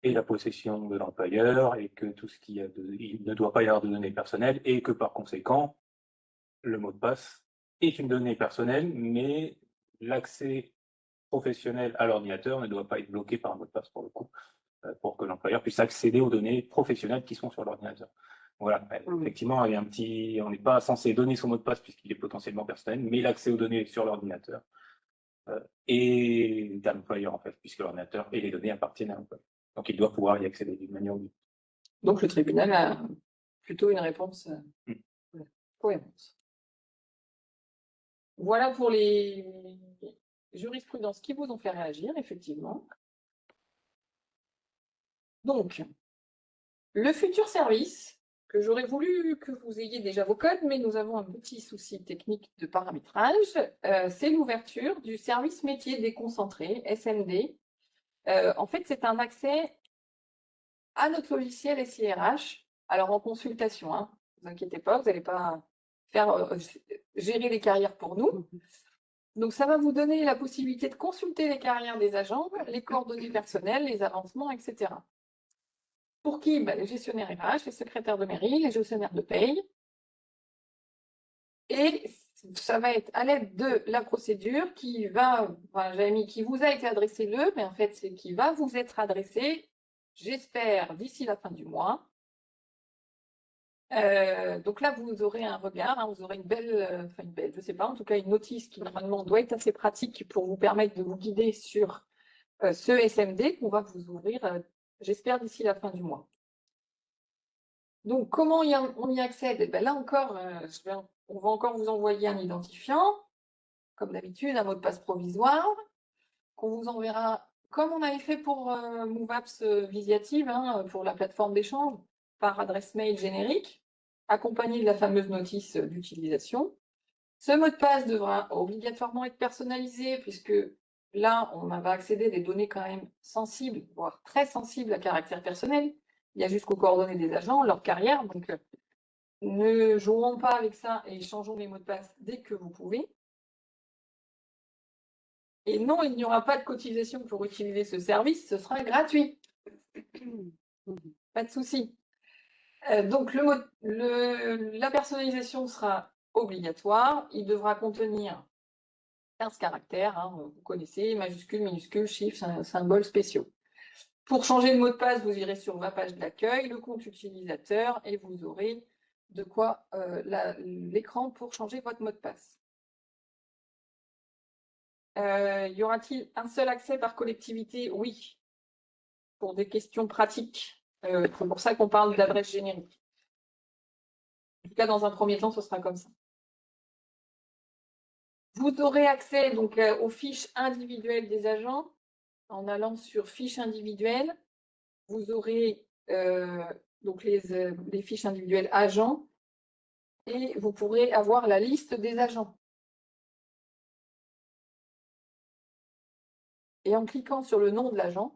est la possession de l'employeur et que tout ce il ne doit pas y avoir de données personnelles et que, par conséquent, le mot de passe est une donnée personnelle, mais l'accès professionnel à l'ordinateur ne doit pas être bloqué par un mot de passe pour le coup, pour que l'employeur puisse accéder aux données professionnelles qui sont sur l'ordinateur. Voilà, effectivement, il y a on n'est pas censé donner son mot de passe puisqu'il est potentiellement personnel, mais l'accès aux données sur l'ordinateur est d'un employeur en fait, puisque l'ordinateur et les données appartiennent à l'employeur. Donc il doit pouvoir y accéder d'une manière ou d'une autre. Donc le tribunal a plutôt une réponse cohérente. Voilà pour les jurisprudences qui vous ont fait réagir, effectivement. Donc, le futur service, que j'aurais voulu que vous ayez déjà vos codes, mais nous avons un petit souci technique de paramétrage, c'est l'ouverture du service métier déconcentré, SMD. En fait, c'est un accès à notre logiciel SIRH, alors en consultation, hein, ne vous inquiétez pas, vous n'allez pas faire gérer les carrières pour nous. Donc, ça va vous donner la possibilité de consulter les carrières des agents, les coordonnées personnelles, les avancements, etc. Pour qui? Les gestionnaires RH, les secrétaires de mairie, les gestionnaires de paye. Et ça va être à l'aide de la procédure qui va, j'avais mis qui vous a été adressé mais en fait, c'est qui va vous être adressé, j'espère, d'ici la fin du mois. Donc là, vous aurez un regard, hein, vous aurez une belle, je sais pas, en tout cas une notice qui normalement doit être assez pratique pour vous permettre de vous guider sur ce SMD qu'on va vous ouvrir, j'espère, d'ici la fin du mois. Donc, comment on y accède? Là encore, on va encore vous envoyer un identifiant, comme d'habitude, un mot de passe provisoire, qu'on vous enverra, comme on avait fait pour MoveApps Visiative, hein, pour la plateforme d'échange, par adresse mail générique, accompagné de la fameuse notice d'utilisation. Ce mot de passe devra obligatoirement être personnalisé, puisque là, on va accéder à des données quand même sensibles, voire très sensibles à caractère personnel. Il y a jusqu'aux coordonnées des agents, leur carrière, donc ne jouons pas avec ça et changeons les mots de passe dès que vous pouvez. Et non, il n'y aura pas de cotisation pour utiliser ce service, ce sera gratuit. Pas de souci. Donc, la personnalisation sera obligatoire. Il devra contenir 15 caractères, hein, vous connaissez, majuscules, minuscules, chiffres, symboles spéciaux. Pour changer de mot de passe, vous irez sur ma page d'accueil, le compte utilisateur, et vous aurez de quoi l'écran pour changer votre mot de passe. Y aura-t-il un seul accès par collectivité? Oui, pour des questions pratiques. C'est pour ça qu'on parle d'adresse générique. En tout cas, dans un premier temps, ce sera comme ça. Vous aurez accès donc aux fiches individuelles des agents en allant sur fiches individuelles. Vous aurez donc les fiches individuelles agents et vous pourrez avoir la liste des agents. Et en cliquant sur le nom de l'agent,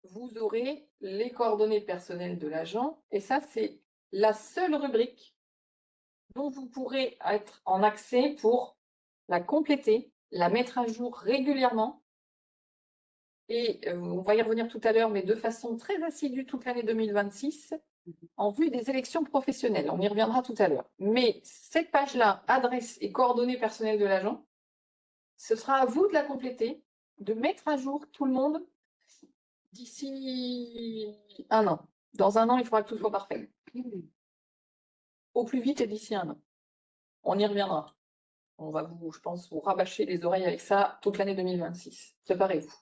vous aurez les coordonnées personnelles de l'agent. Et ça, c'est la seule rubrique dont vous pourrez être en accès pour la compléter, la mettre à jour régulièrement. Et on va y revenir tout à l'heure, mais de façon très assidue toute l'année 2026, en vue des élections professionnelles. On y reviendra tout à l'heure. Mais cette page-là, adresse et coordonnées personnelles de l'agent, ce sera à vous de la compléter, de mettre à jour tout le monde d'ici un an. Dans un an, il faudra que tout soit parfait. Au plus vite et d'ici un an. On y reviendra. On va je pense, vous rabâcher les oreilles avec ça toute l'année 2026. Préparez-vous.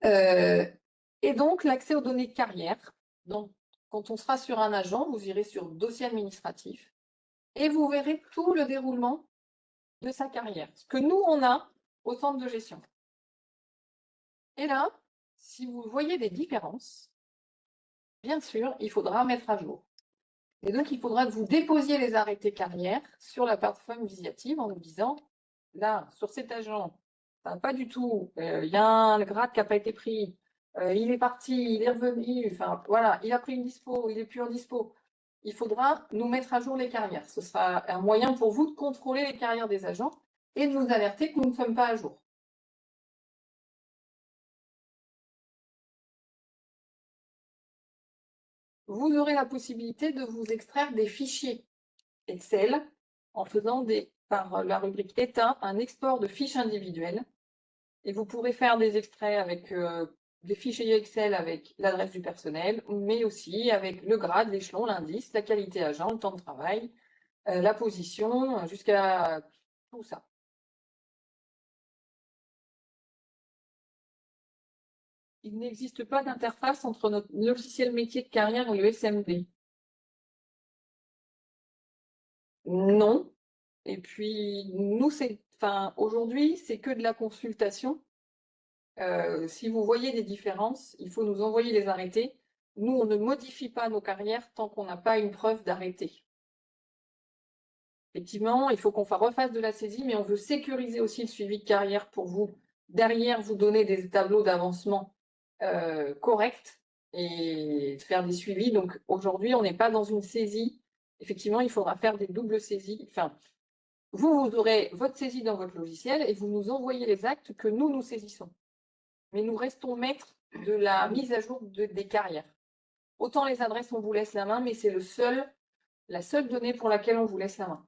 Et donc, l'accès aux données de carrière. Donc, quand on sera sur un agent, vous irez sur dossier administratif et vous verrez tout le déroulement de sa carrière. Ce que nous, on a au centre de gestion. Et là, si vous voyez des différences, bien sûr, il faudra mettre à jour. Et donc, il faudra que vous déposiez les arrêtés carrière sur la plateforme Visiative en nous disant, là, sur cet agent, pas du tout, il y a un grade qui n'a pas été pris, il est parti, il est revenu, enfin voilà, il a pris une dispo, il n'est plus en dispo. Il faudra nous mettre à jour les carrières. Ce sera un moyen pour vous de contrôler les carrières des agents et de nous alerter que nous ne sommes pas à jour. Vous aurez la possibilité de vous extraire des fichiers Excel en faisant par la rubrique État un export de fiches individuelles. Et vous pourrez faire des extraits avec des fichiers Excel avec l'adresse du personnel, mais aussi avec le grade, l'échelon, l'indice, la qualité agent, le temps de travail, la position, jusqu'à tout ça. Il n'existe pas d'interface entre notre logiciel métier de carrière et le SMD. Non. Et puis, nous, c'est aujourd'hui, c'est que de la consultation. Si vous voyez des différences, il faut nous envoyer les arrêtés. Nous, on ne modifie pas nos carrières tant qu'on n'a pas une preuve d'arrêté. Effectivement, il faut qu'on refasse de la saisie, mais on veut sécuriser aussi le suivi de carrière pour vous. Derrière, vous donner des tableaux d'avancement corrects et faire des suivis. Donc aujourd'hui, on n'est pas dans une saisie. Effectivement, il faudra faire des doubles saisies. Enfin, vous aurez votre saisie dans votre logiciel et vous nous envoyez les actes que nous saisissons. Mais nous restons maîtres de la mise à jour des carrières. Autant les adresses, on vous laisse la main, mais c'est la seule donnée pour laquelle on vous laisse la main.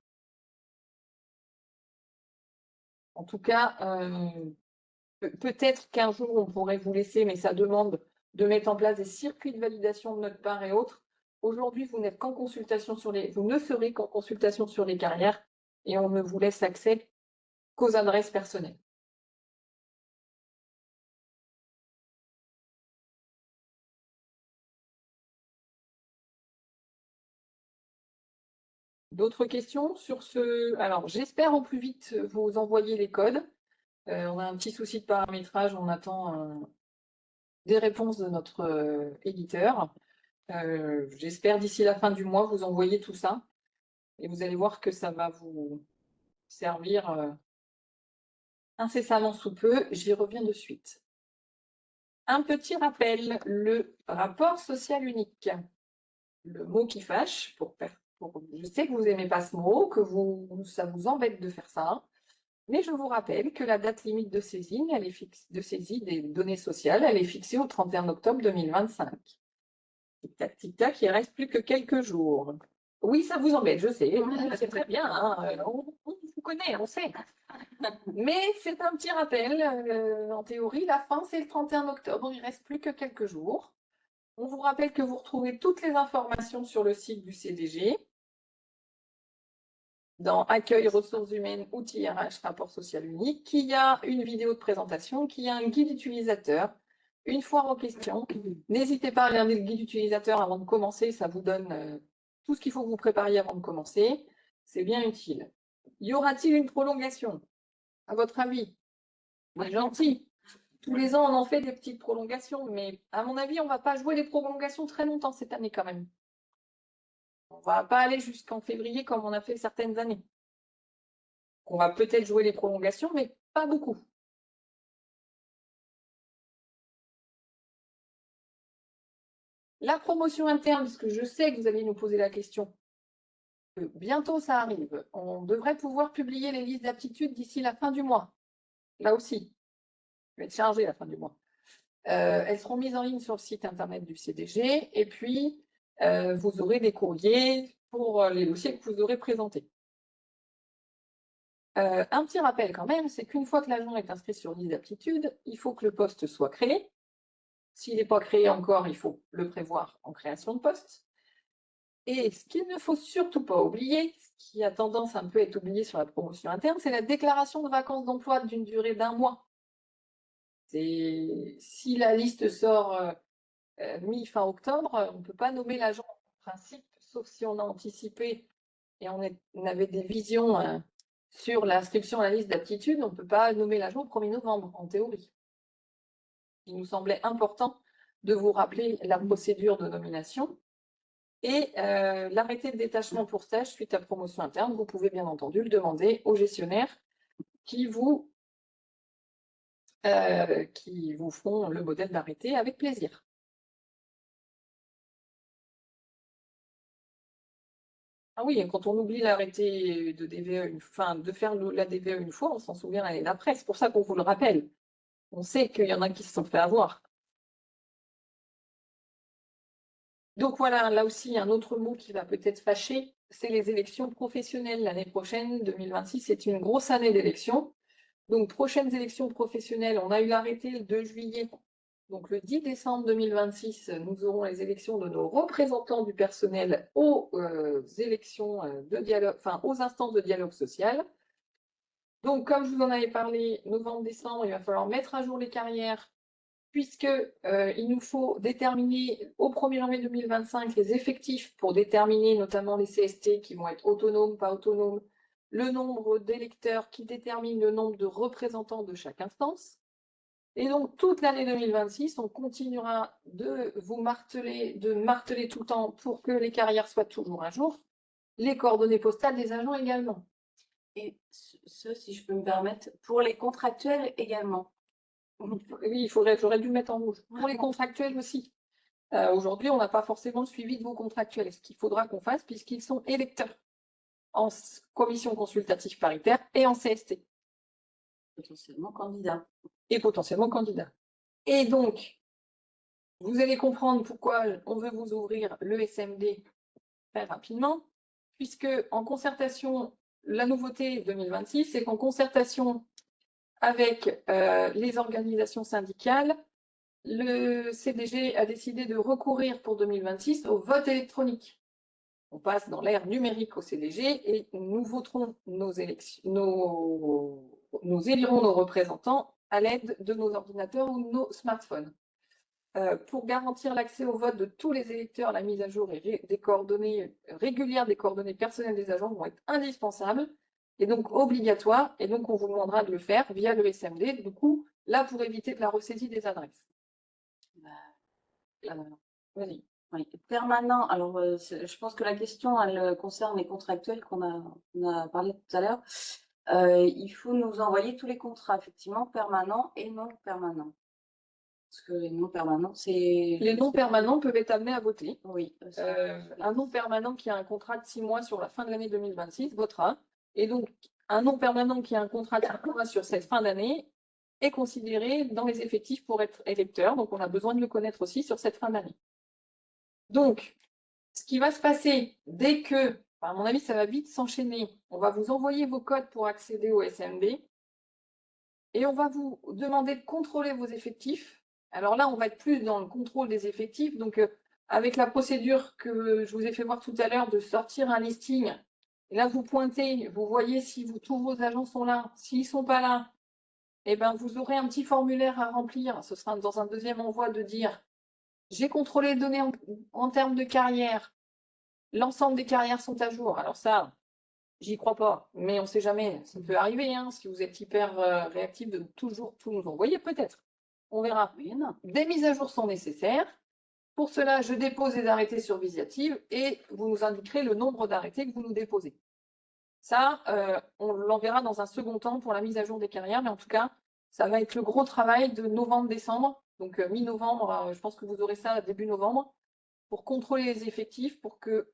En tout cas, peut-être qu'un jour, on pourrait vous laisser, mais ça demande de mettre en place des circuits de validation de notre part et autres. Aujourd'hui, vous n'êtes qu'en consultation vous ne serez qu'en consultation sur les carrières et on ne vous laisse accès qu'aux adresses personnelles. D'autres questions sur ce? Alors, j'espère au plus vite vous envoyer les codes. On a un petit souci de paramétrage, on attend des réponses de notre éditeur. J'espère d'ici la fin du mois vous envoyer tout ça. Et vous allez voir que ça va vous servir incessamment sous peu. J'y reviens de suite. Un petit rappel, le rapport social unique. Le mot qui fâche, je sais que vous n'aimez pas ce mot, que ça vous embête de faire ça, mais je vous rappelle que la date limite de saisie des données sociales, elle est fixée au 31 octobre 2025. Tic-tac, tic-tac, il ne reste plus que quelques jours. Oui, ça vous embête, je sais, c'est très bien, hein, on vous connaît, on sait. Mais c'est un petit rappel, en théorie, la fin c'est le 31 octobre, il ne reste plus que quelques jours. On vous rappelle que vous retrouvez toutes les informations sur le site du CDG, dans Accueil, ressources humaines, outils RH, rapport social unique, qu'il y a une vidéo de présentation, qu'il y a un guide utilisateur, une foire aux questions. N'hésitez pas à regarder le guide utilisateur avant de commencer, ça vous donne tout ce qu'il faut que vous prépariez avant de commencer. C'est bien utile. Y aura-t-il une prolongation? À votre avis? C'est gentil. Tous les ans, on en fait des petites prolongations, mais à mon avis, on ne va pas jouer les prolongations très longtemps cette année quand même. On ne va pas aller jusqu'en février comme on a fait certaines années. On va peut-être jouer les prolongations, mais pas beaucoup. La promotion interne, parce que je sais que vous allez nous poser la question. Bientôt, ça arrive. On devrait pouvoir publier les listes d'aptitudes d'ici la fin du mois. Là aussi, je vais être chargée la fin du mois. Elles seront mises en ligne sur le site internet du CDG et puis vous aurez des courriers pour les dossiers que vous aurez présentés. Un petit rappel quand même, c'est qu'une fois que l'agent est inscrit sur liste d'aptitude, il faut que le poste soit créé. S'il n'est pas créé encore, il faut le prévoir en création de poste. Et ce qu'il ne faut surtout pas oublier, ce qui a tendance à un peu être oublié sur la promotion interne, c'est la déclaration de vacances d'emploi d'une durée d'1 mois. Si la liste sort mi-fin octobre, on ne peut pas nommer l'agent en principe, sauf si on a anticipé et on avait des visions sur l'inscription à la liste d'aptitude, on ne peut pas nommer l'agent au 1er novembre, en théorie. Il nous semblait important de vous rappeler la procédure de nomination et l'arrêté de détachement pour stage suite à promotion interne. Vous pouvez bien entendu le demander au gestionnaire qui vous font le modèle d'arrêté avec plaisir. Ah oui, quand on oublie l'arrêté de DVE, de faire la DVE une fois, on s'en souvient l'année d'après. C'est pour ça qu'on vous le rappelle. On sait qu'il y en a qui se sont fait avoir. Donc voilà, là aussi, un autre mot qui va peut-être fâcher, c'est les élections professionnelles. L'année prochaine, 2026, c'est une grosse année d'élections. Donc, prochaines élections professionnelles, on a eu l'arrêté le 2 juillet. Donc, le 10 décembre 2026, nous aurons les élections de nos représentants du personnel aux élections de dialogue, aux instances de dialogue social. Donc, comme je vous en avais parlé, novembre-décembre, il va falloir mettre à jour les carrières, puisqu'il nous faut déterminer au 1er janvier 2025 les effectifs pour déterminer notamment les CST qui vont être autonomes, pas autonomes, le nombre d'électeurs qui détermine le nombre de représentants de chaque instance. Et donc, toute l'année 2026, on continuera de vous marteler tout le temps pour que les carrières soient toujours à jour, les coordonnées postales des agents également. Et si je peux me permettre, pour les contractuels également. Oui, j'aurais dû le mettre en rouge. Pour les contractuels aussi. Aujourd'hui, on n'a pas forcément le suivi de vos contractuels. Ce qu'il faudra qu'on fasse, puisqu'ils sont électeurs en commission consultative paritaire et en CST. Potentiellement candidat. Et potentiellement candidat. Et donc, vous allez comprendre pourquoi on veut vous ouvrir le SMD très rapidement, puisque en concertation, la nouveauté 2026, c'est qu'en concertation avec les organisations syndicales, le CDG a décidé de recourir pour 2026 au vote électronique. On passe dans l'ère numérique au CDG et nous voterons nos élections, nous élirons nos représentants à l'aide de nos ordinateurs ou de nos smartphones. Pour garantir l'accès au vote de tous les électeurs, la mise à jour des coordonnées régulières des coordonnées personnelles des agents vont être indispensables et donc obligatoires. Et donc, on vous demandera de le faire via le SMD. Du coup, là, pour éviter de la ressaisie des adresses. Vas-y. Oui, permanent. Alors, je pense que la question, elle concerne les contractuels qu'on a parlé tout à l'heure. Il faut nous envoyer tous les contrats, effectivement, permanents et non permanents. Parce que les non permanents, c'est... Les non permanents peuvent être amenés à voter. Oui. Un non permanent qui a un contrat de 6 mois sur la fin de l'année 2026 votera. Et donc, un non permanent qui a un contrat de 6 mois sur cette fin d'année est considéré dans les effectifs pour être électeur. Donc, on a besoin de le connaître aussi sur cette fin d'année. Donc, ce qui va se passer dès que, à mon avis, ça va vite s'enchaîner, on va vous envoyer vos codes pour accéder au SMB et on va vous demander de contrôler vos effectifs. Alors là, on va être plus dans le contrôle des effectifs. Donc, avec la procédure que je vous ai fait voir tout à l'heure de sortir un listing, et là, vous pointez, vous voyez si tous vos agents sont là. S'ils ne sont pas là, eh ben, vous aurez un petit formulaire à remplir. Ce sera dans un deuxième envoi de dire j'ai contrôlé les données en termes de carrière. L'ensemble des carrières sont à jour. Alors ça, j'y crois pas, mais on ne sait jamais. Ça peut arriver, hein, si vous êtes hyper réactif, de toujours tout nous envoyer, peut-être. On verra. Des mises à jour sont nécessaires. Pour cela, je dépose des arrêtés sur Visiative et vous nous indiquerez le nombre d'arrêtés que vous nous déposez. Ça, on l'enverra dans un second temps pour la mise à jour des carrières, mais en tout cas, ça va être le gros travail de novembre-décembre. Donc mi-novembre, je pense que vous aurez ça début novembre, pour contrôler les effectifs, pour que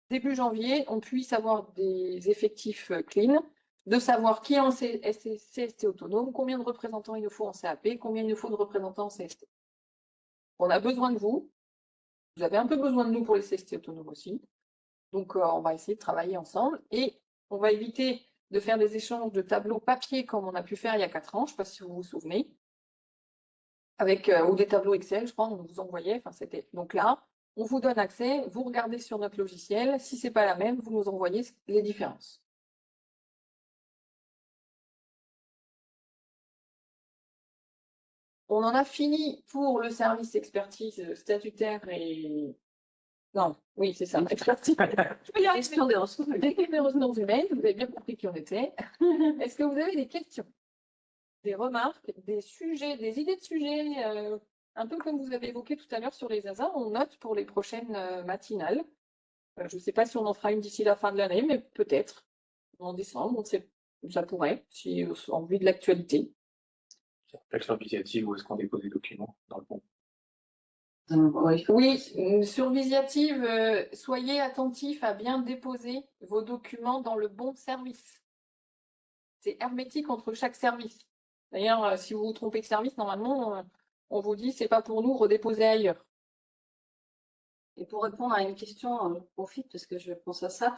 début janvier, on puisse avoir des effectifs clean, de savoir qui est en CST autonome, combien de représentants il nous faut en CAP, combien il nous faut de représentants en CST. On a besoin de vous. Vous avez un peu besoin de nous pour les CST autonomes aussi. Donc, on va essayer de travailler ensemble et on va éviter de faire des échanges de tableaux papier comme on a pu faire il y a 4 ans, je ne sais pas si vous vous souvenez, avec, ou des tableaux Excel, je crois, on vous envoyait. Enfin, c'était... Donc là, on vous donne accès, vous regardez sur notre logiciel. Si ce n'est pas la même, vous nous envoyez les différences. On en a fini pour le service expertise statutaire et... Non, oui, c'est ça, expertise. Gestion des ressources humaines, vous avez bien compris qui on était. Est-ce que vous avez des questions, des remarques, des sujets, des idées de sujets, un peu comme vous avez évoqué tout à l'heure sur les ASA, on note pour les prochaines matinales. Je ne sais pas si on en fera une d'ici la fin de l'année, mais peut-être en décembre, ça pourrait, si en vue de l'actualité. Sur Visiative, où est-ce qu'on dépose les documents dans le bon? Oui, sur Visiative, soyez attentifs à bien déposer vos documents dans le bon service. C'est hermétique entre chaque service. D'ailleurs, si vous vous trompez de service, normalement, on vous dit c'est pas pour nous, redéposez ailleurs. Et pour répondre à une question, je profite parce que je pense à ça,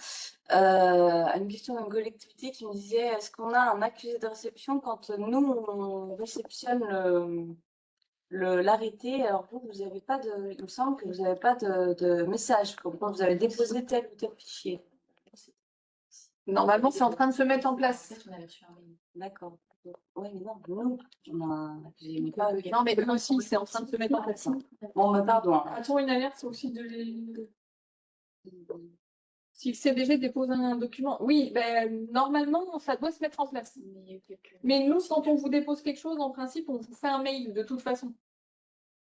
à une question d'une collectivité qui me disait est-ce qu'on a un accusé de réception quand nous on réceptionne l'arrêté? Alors vous n'avez pas de, il me semble que vous n'avez pas de message comme quand vous avez déposé tel ou tel fichier. Normalement, c'est en train de se mettre en place. D'accord. Oui, mais non, nous, on a un accusé, mais pas... Non, mais eux aussi, c'est en train de se mettre en place. Bon, mais pardon. A-t-on une alerte aussi de les... Si le CDG dépose un document, oui, ben, normalement, ça doit se mettre en place. Mais nous, quand on vous dépose quelque chose, en principe, on vous fait un mail de toute façon.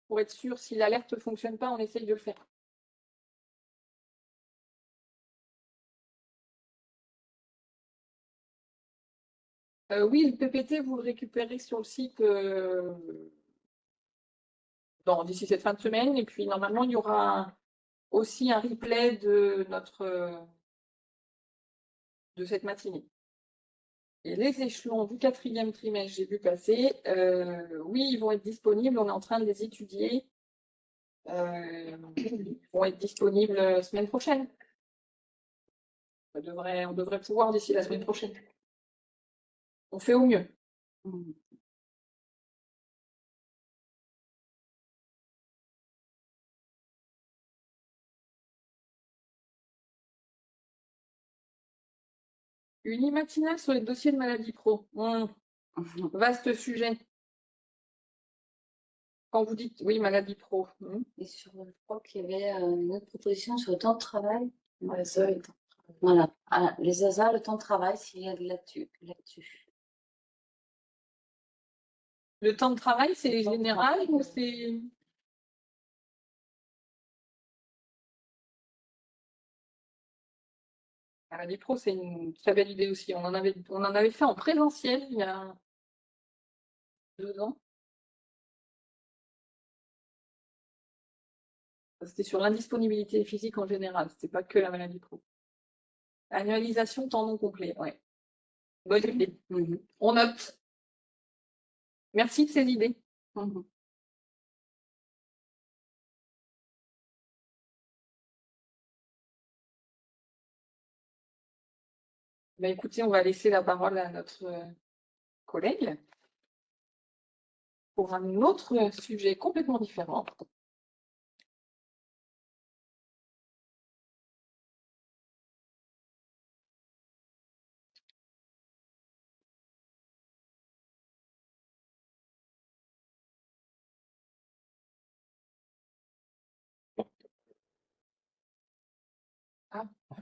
Pour être sûr, si l'alerte ne fonctionne pas, on essaye de le faire. Oui, le PPT, vous le récupérez sur le site d'ici cette fin de semaine. Et puis, normalement, il y aura aussi un replay de cette matinée. Et les échelons du 4e trimestre, j'ai vu passer. Oui, ils vont être disponibles. On est en train de les étudier. Ils vont être disponibles semaine prochaine. On devrait pouvoir d'ici la semaine prochaine. On fait au mieux. Unimatinale sur les dossiers de maladie pro. Vaste sujet. Quand vous dites oui, maladie pro. Et sur, je crois qu'il y avait une autre proposition sur le temps de travail. Ouais, ça, et- Voilà. Ah, les ASA, le temps de travail, s'il y a de là-dessus. Le temps de travail, c'est général ou c'est. Maladie pro, c'est une très belle idée aussi. On en avait fait en présentiel il y a 2 ans. C'était sur l'indisponibilité physique en général, c'était pas que la maladie pro. Annualisation temps non complet, ouais. Bonne idée. On note. Merci de ces idées. Ben, écoutez, on va laisser la parole à notre collègue pour un autre sujet complètement différent.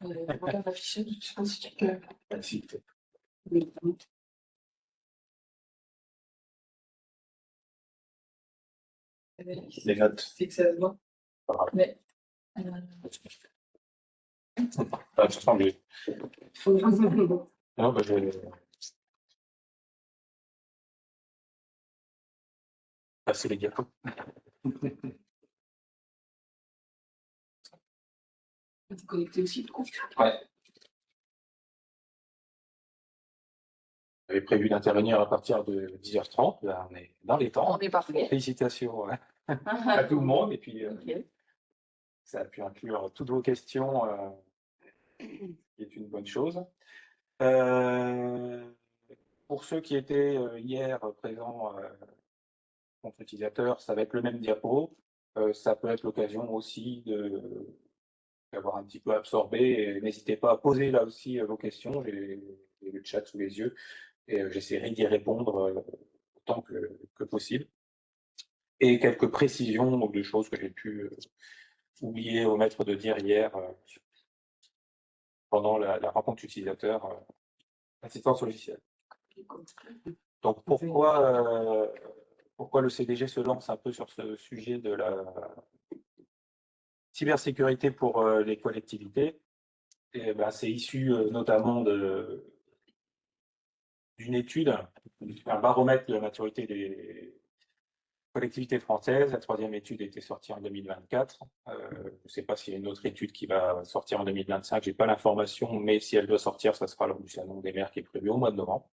Regarde l'affichage, je pense que. Les notes. C'est que ça se voit. Mais. Ah, je sens que non, bah, je vais passer les diapos. Vous connectez aussi, du coup. Ouais. J'avais prévu d'intervenir à partir de 10h30. Là, on est dans les temps. On est parfait. Félicitations à tout le monde. Et puis, Ok. ça a pu inclure toutes vos questions, qui est une bonne chose. Pour ceux qui étaient hier présents contre utilisateur, ça va être le même diapo. Ça peut être l'occasion aussi d'avoir un petit peu absorbé. Et n'hésitez pas à poser là aussi vos questions. J'ai le chat sous les yeux et j'essaierai d'y répondre autant que possible. Et quelques précisions ou des choses que j'ai pu oublier, omettre de dire hier pendant la rencontre utilisateur assistance logicielle. Donc pourquoi le CDG se lance un peu sur ce sujet de la cybersécurité pour les collectivités? Et ben, c'est issu notamment d'une étude, un baromètre de la maturité des collectivités françaises. La 3e étude était sortie en 2024. Je ne sais pas s'il y a une autre étude qui va sortir en 2025. Je n'ai pas l'information, mais si elle doit sortir, ça sera lors du salon des maires qui est prévu au mois de novembre.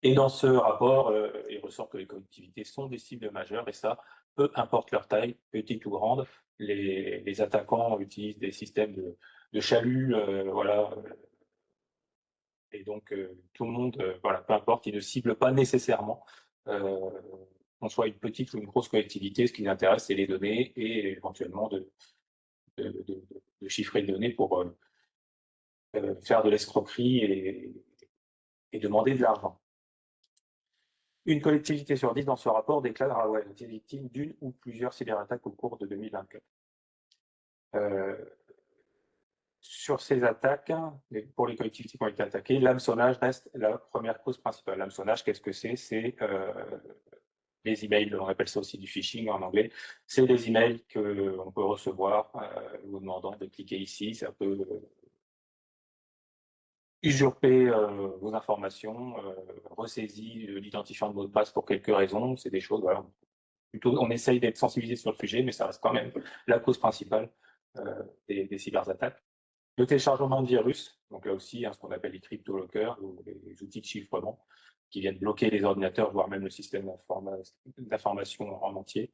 Et dans ce rapport, il ressort que les collectivités sont des cibles majeures, et ça, peu importe leur taille, petite ou grande. Les attaquants utilisent des systèmes de chalut, voilà. Et donc, tout le monde, voilà, peu importe, ils ne ciblent pas nécessairement, qu'on soit une petite ou une grosse collectivité. Ce qui les intéresse, c'est les données et éventuellement de chiffrer les données pour faire de l'escroquerie et demander de l'argent. Une collectivité sur 10 dans ce rapport déclare avoir été victime d'une ou plusieurs cyberattaques au cours de 2024. sur ces attaques, pour les collectivités qui ont été attaquées, l'hameçonnage reste la première cause principale. L'hameçonnage, qu'est-ce que c'est? C'est les emails, on appelle ça aussi du phishing en anglais. C'est les emails qu'on peut recevoir vous demandant de cliquer ici. Ça peut usurper vos informations, ressaisir l'identifiant de mot de passe pour quelques raisons. C'est des choses, voilà. Plutôt, on essaye d'être sensibilisé sur le sujet, mais ça reste quand même la cause principale des cyberattaques. Le téléchargement de virus, donc là aussi, ce qu'on appelle les crypto-lockers ou les outils de chiffrement qui viennent bloquer les ordinateurs, voire même le système d'information en entier,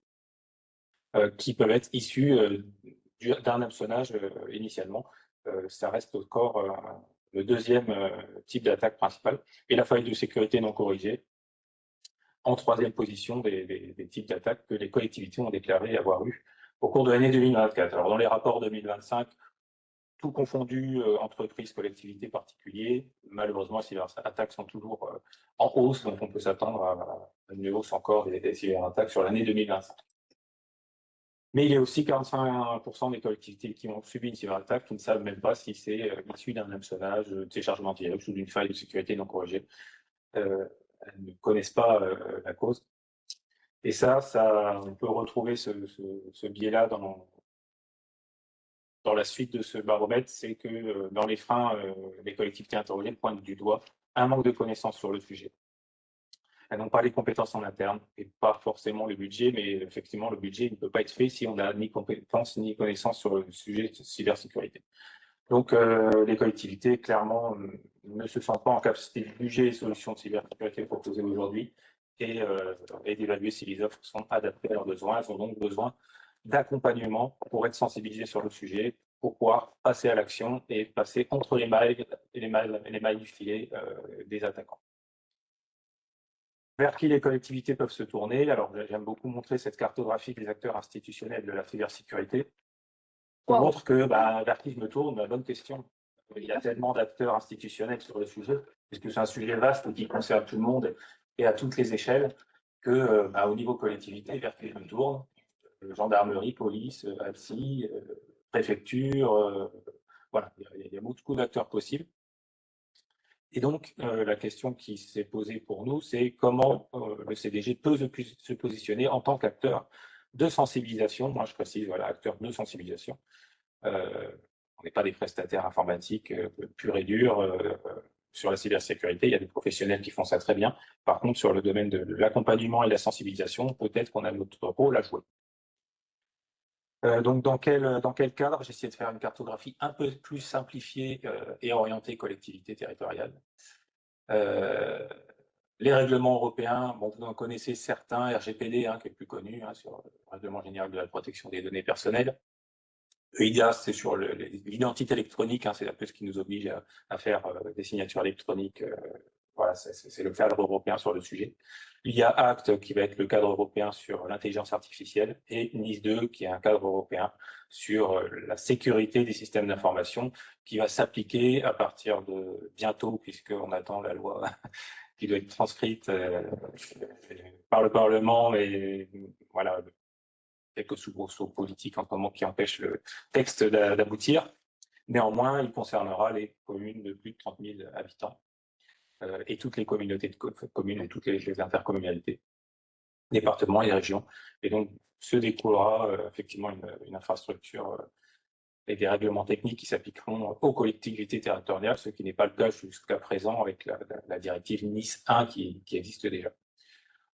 qui peuvent être issus d'un hameçonnage initialement. Ça reste encore le deuxième type d'attaque principale. Et la faille de sécurité non corrigée, en troisième position des types d'attaques que les collectivités ont déclaré avoir eu au cours de l'année 2024. Alors dans les rapports 2025, tout confondu, entreprises, collectivités, particuliers, malheureusement, ces cyberattaques sont toujours en hausse, donc on peut s'attendre à une hausse encore des cyberattaques sur l'année 2025. Mais il y a aussi 45% des collectivités qui ont subi une cyberattaque qui ne savent même pas si c'est issu d'un hameçonnage, téléchargement de virus ou d'une faille de sécurité non corrigée. Elles ne connaissent pas la cause. Et ça, on peut retrouver ce biais-là dans la suite de ce baromètre, c'est que dans les freins, les collectivités interrogées pointent du doigt un manque de connaissances sur le sujet. Elles n'ont pas les compétences en interne et pas forcément le budget, mais effectivement, le budget ne peut pas être fait si on n'a ni compétences ni connaissances sur le sujet de cybersécurité. Donc, les collectivités, clairement, ne se sentent pas en capacité de juger les solutions de cybersécurité proposées aujourd'hui et d'évaluer si les offres sont adaptées à leurs besoins. Elles ont donc besoin d'accompagnement pour être sensibilisées sur le sujet, pour pouvoir passer à l'action et passer entre les mailles du filet des attaquants. Vers qui les collectivités peuvent se tourner? Alors, j'aime beaucoup montrer cette cartographie des acteurs institutionnels de la cybersécurité. On montre que vers qui je me tourne, bonne question. Il y a tellement d'acteurs institutionnels sur le sujet, puisque c'est un sujet vaste qui concerne tout le monde et à toutes les échelles, que au niveau collectivité, vers qui je me tourne, gendarmerie, police, APSI, préfecture, voilà, il y a beaucoup d'acteurs possibles. Et donc, la question qui s'est posée pour nous, c'est comment le CDG peut se positionner en tant qu'acteur de sensibilisation. Moi, je précise, voilà, acteur de sensibilisation. On n'est pas des prestataires informatiques purs et durs sur la cybersécurité. Il y a des professionnels qui font ça très bien. Par contre, sur le domaine de l'accompagnement et de la sensibilisation, peut-être qu'on a notre rôle à jouer. Donc, dans quel cadre? J'ai essayé de faire une cartographie un peu plus simplifiée et orientée collectivité territoriale. Les règlements européens, bon, vous en connaissez certains, RGPD, qui est le plus connu, sur le Règlement général de la protection des données personnelles. EIDAS, c'est sur l'identité électronique, c'est un peu ce qui nous oblige à faire des signatures électroniques. Voilà, c'est le cadre européen sur le sujet. Il y a ACT qui va être le cadre européen sur l'intelligence artificielle et NIS2 qui est un cadre européen sur la sécurité des systèmes d'information qui va s'appliquer à partir de bientôt, puisqu'on attend la loi qui doit être transcrite par le Parlement, et voilà, quelques soubresauts politiques en ce moment qui empêchent le texte d'aboutir. Néanmoins, il concernera les communes de plus de 30 000 habitants et toutes les communautés de communes et toutes les intercommunalités, départements et régions. Et donc, se découlera effectivement une infrastructure et des règlements techniques qui s'appliqueront aux collectivités territoriales, ce qui n'est pas le cas jusqu'à présent avec la directive NIS 1 qui existe déjà.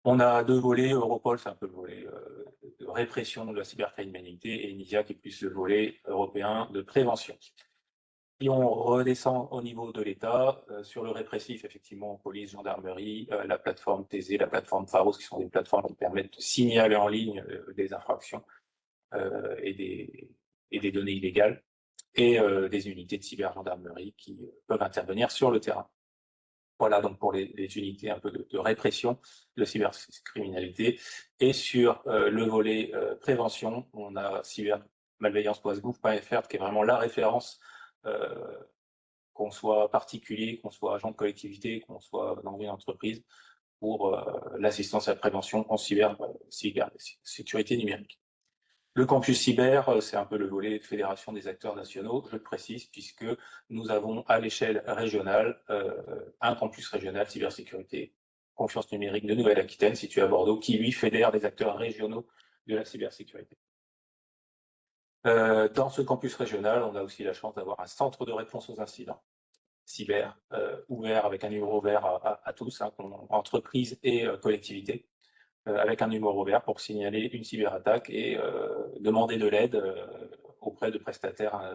On a deux volets, Europol, c'est un peu le volet de répression de la cybercriminalité, et NISIA qui est plus le volet européen de prévention. Et on redescend au niveau de l'État, sur le répressif, effectivement, police, gendarmerie, la plateforme TZ, la plateforme Pharos, qui sont des plateformes qui permettent de signaler en ligne des infractions et des données illégales, et des unités de cybergendarmerie qui peuvent intervenir sur le terrain. Voilà donc pour les unités un peu de répression de cybercriminalité. Et sur le volet prévention, on a cybermalveillance.gouv.fr qui est vraiment la référence, qu'on soit particulier, qu'on soit agent de collectivité, qu'on soit dans une entreprise, pour l'assistance à la prévention en cybersécurité numérique. Le campus cyber, c'est un peu le volet de fédération des acteurs nationaux, je le précise, puisque nous avons à l'échelle régionale un campus régional cybersécurité, confiance numérique de Nouvelle-Aquitaine, situé à Bordeaux, qui lui fédère les acteurs régionaux de la cybersécurité. Dans ce campus régional, on a aussi la chance d'avoir un centre de réponse aux incidents cyber ouvert, avec un numéro vert à tous, hein, entreprises et collectivités, avec un numéro vert pour signaler une cyberattaque et demander de l'aide auprès de prestataires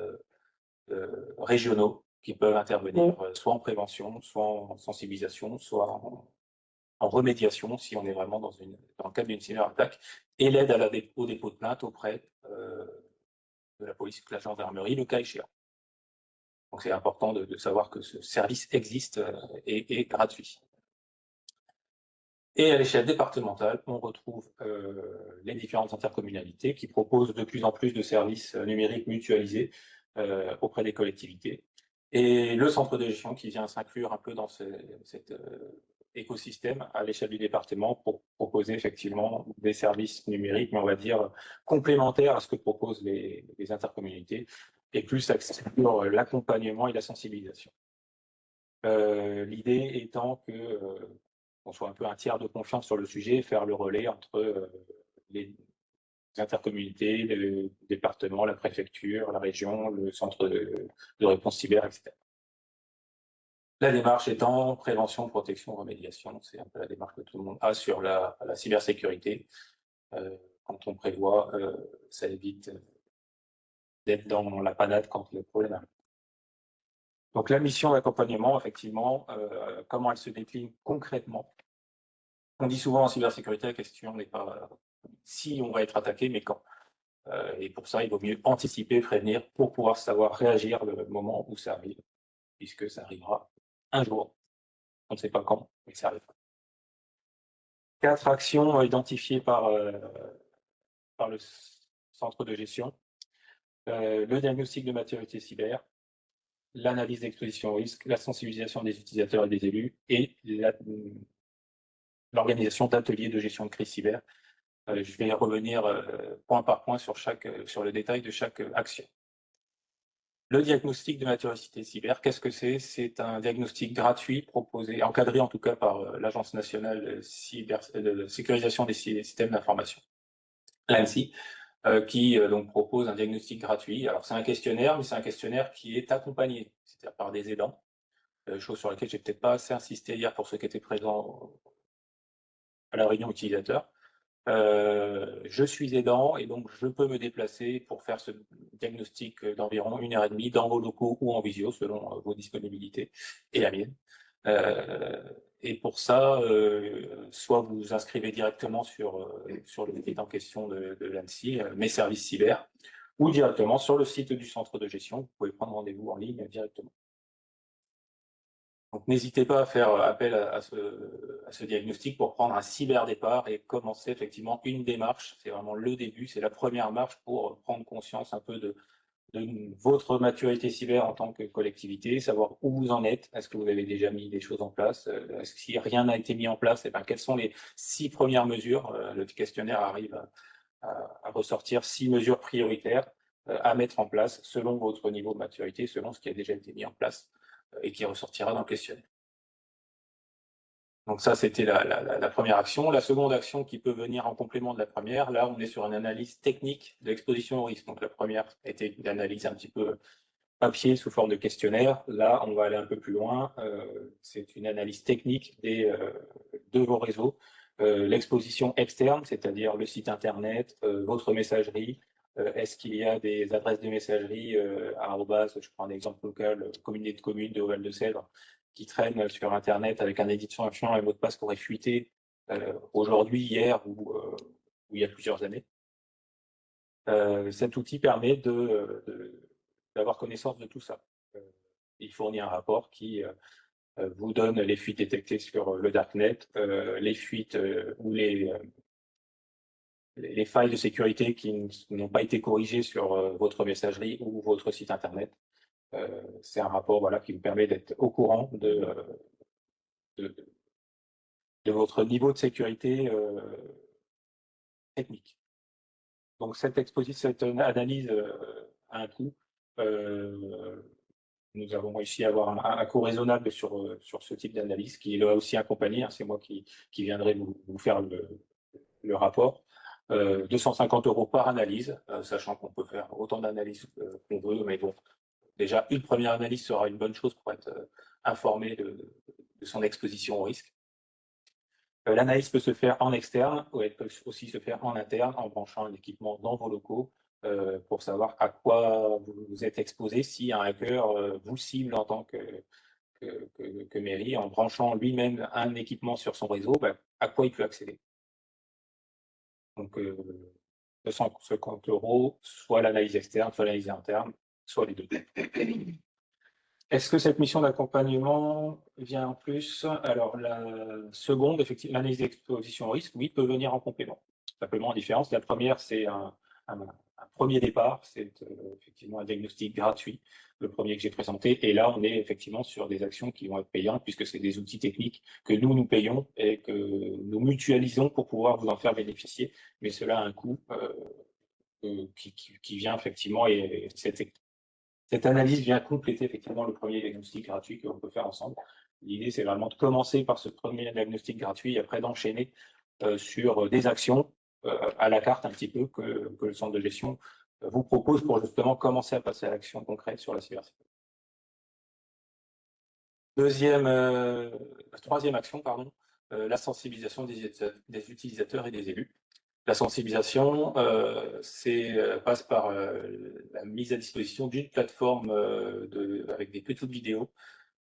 régionaux qui peuvent intervenir soit en prévention, soit en sensibilisation, soit en remédiation si on est vraiment dans le cadre d'une cyberattaque, et l'aide au dépôt de plainte auprès de la police ou de la gendarmerie, le cas échéant. Donc c'est important de savoir que ce service existe et est gratuit. Et à l'échelle départementale, on retrouve les différentes intercommunalités qui proposent de plus en plus de services numériques mutualisés auprès des collectivités. Et le centre de gestion qui vient s'inclure un peu dans cet écosystème à l'échelle du département pour proposer effectivement des services numériques, mais on va dire complémentaires à ce que proposent les intercommunalités, et plus axés sur l'accompagnement et la sensibilisation. L'idée étant qu'on soit un peu un tiers de confiance sur le sujet, faire le relais entre les intercommunalités, le département, la préfecture, la région, le centre de réponse cyber, etc. La démarche étant prévention, protection, remédiation, c'est un peu la démarche que tout le monde a sur la cybersécurité. Quand on prévoit, ça évite d'être dans la panade quand le problème arrive. Donc la mission d'accompagnement, effectivement, comment elle se décline concrètement. On dit souvent en cybersécurité, la question n'est pas si on va être attaqué, mais quand. Et pour ça, il vaut mieux anticiper, prévenir, pour pouvoir savoir réagir le moment où ça arrive, puisque ça arrivera un jour. On ne sait pas quand, mais ça arrivera. 4 actions identifiées par le centre de gestion. Le diagnostic de maturité cyber, l'analyse d'exposition au risque, la sensibilisation des utilisateurs et des élus, et l'organisation d'ateliers de gestion de crise cyber. Je vais revenir point par point sur le détail de chaque action. Le diagnostic de maturité cyber, qu'est-ce que c'est? C'est un diagnostic gratuit proposé, encadré en tout cas par l'Agence nationale de sécurisation des systèmes d'information, l'ANSSI, qui donc propose un diagnostic gratuit. Alors c'est un questionnaire, mais c'est un questionnaire qui est accompagné, c'est-à-dire par des aidants, chose sur laquelle j'ai peut-être pas assez insisté hier pour ceux qui étaient présents à la réunion utilisateur. Je suis aidant et donc je peux me déplacer pour faire ce diagnostic d'environ 1h30 dans vos locaux ou en visio selon vos disponibilités et la mienne. Et pour ça, soit vous vous inscrivez directement sur le site en question de l'ANSSI, mes services cyber, ou directement sur le site du centre de gestion. Vous pouvez prendre rendez-vous en ligne directement. Donc n'hésitez pas à faire appel à ce diagnostic pour prendre un cyberdépart et commencer effectivement une démarche. C'est vraiment le début, c'est la première marche pour prendre conscience un peu de votre maturité cyber en tant que collectivité, savoir où vous en êtes, est-ce que vous avez déjà mis des choses en place, est-ce que si rien n'a été mis en place, quelles sont les 6 premières mesures. Le questionnaire arrive à ressortir 6 mesures prioritaires à mettre en place selon votre niveau de maturité, selon ce qui a déjà été mis en place et qui ressortira dans le questionnaire. Donc ça, c'était la première action. La seconde action qui peut venir en complément de la première, là, on est sur une analyse technique de l'exposition au risque. Donc la première était une analyse un petit peu papier sous forme de questionnaire. Là, on va aller un peu plus loin. C'est une analyse technique de vos réseaux. L'exposition externe, c'est-à-dire le site Internet, votre messagerie. Est-ce qu'il y a des adresses de messagerie je prends un exemple local, communauté de communes de Val-de-Cèdre, qui traînent sur Internet avec un identifiant et un mot de passe qui aurait fuité aujourd'hui, hier ou il y a plusieurs années. Cet outil permet d'avoir connaissance de tout ça. Il fournit un rapport qui vous donne les fuites détectées sur le Darknet, les fuites ou les failles de sécurité qui n'ont pas été corrigées sur votre messagerie ou votre site Internet. C'est un rapport qui vous permet d'être au courant de votre niveau de sécurité technique. Donc cette analyse a un coût. Nous avons réussi à avoir un coût raisonnable sur ce type d'analyse, qui est là aussi accompagné. C'est moi qui viendrai vous faire le rapport. 250 € par analyse, sachant qu'on peut faire autant d'analyses qu'on veut, mais bon, déjà une première analyse sera une bonne chose pour être informé de son exposition au risque. L'analyse peut se faire en externe ou elle peut aussi se faire en interne en branchant un équipement dans vos locaux pour savoir à quoi vous êtes exposé si un hacker vous cible en tant que mairie en branchant lui-même un équipement sur son réseau, à quoi il peut accéder. Donc 250 €, soit l'analyse externe, soit l'analyse interne, soit les deux. Est-ce que cette mission d'accompagnement vient en plus? Alors, la seconde, effectivement, l'analyse d'exposition au risque, oui, peut venir en complément. Simplement, en différence, la première, c'est un premier départ, c'est effectivement un diagnostic gratuit, le premier que j'ai présenté. Et là, on est effectivement sur des actions qui vont être payantes, puisque c'est des outils techniques que nous payons et que nous mutualisons pour pouvoir vous en faire bénéficier. Mais cela a un coût qui vient effectivement, et cette analyse vient compléter effectivement le premier diagnostic gratuit que l'on peut faire ensemble. L'idée, c'est vraiment de commencer par ce premier diagnostic gratuit et après d'enchaîner sur des actions à la carte un petit peu que le centre de gestion vous propose pour justement commencer à passer à l'action concrète sur la cybersécurité. Troisième action, pardon, la sensibilisation des utilisateurs et des élus. La sensibilisation passe par la mise à disposition d'une plateforme avec des petites vidéos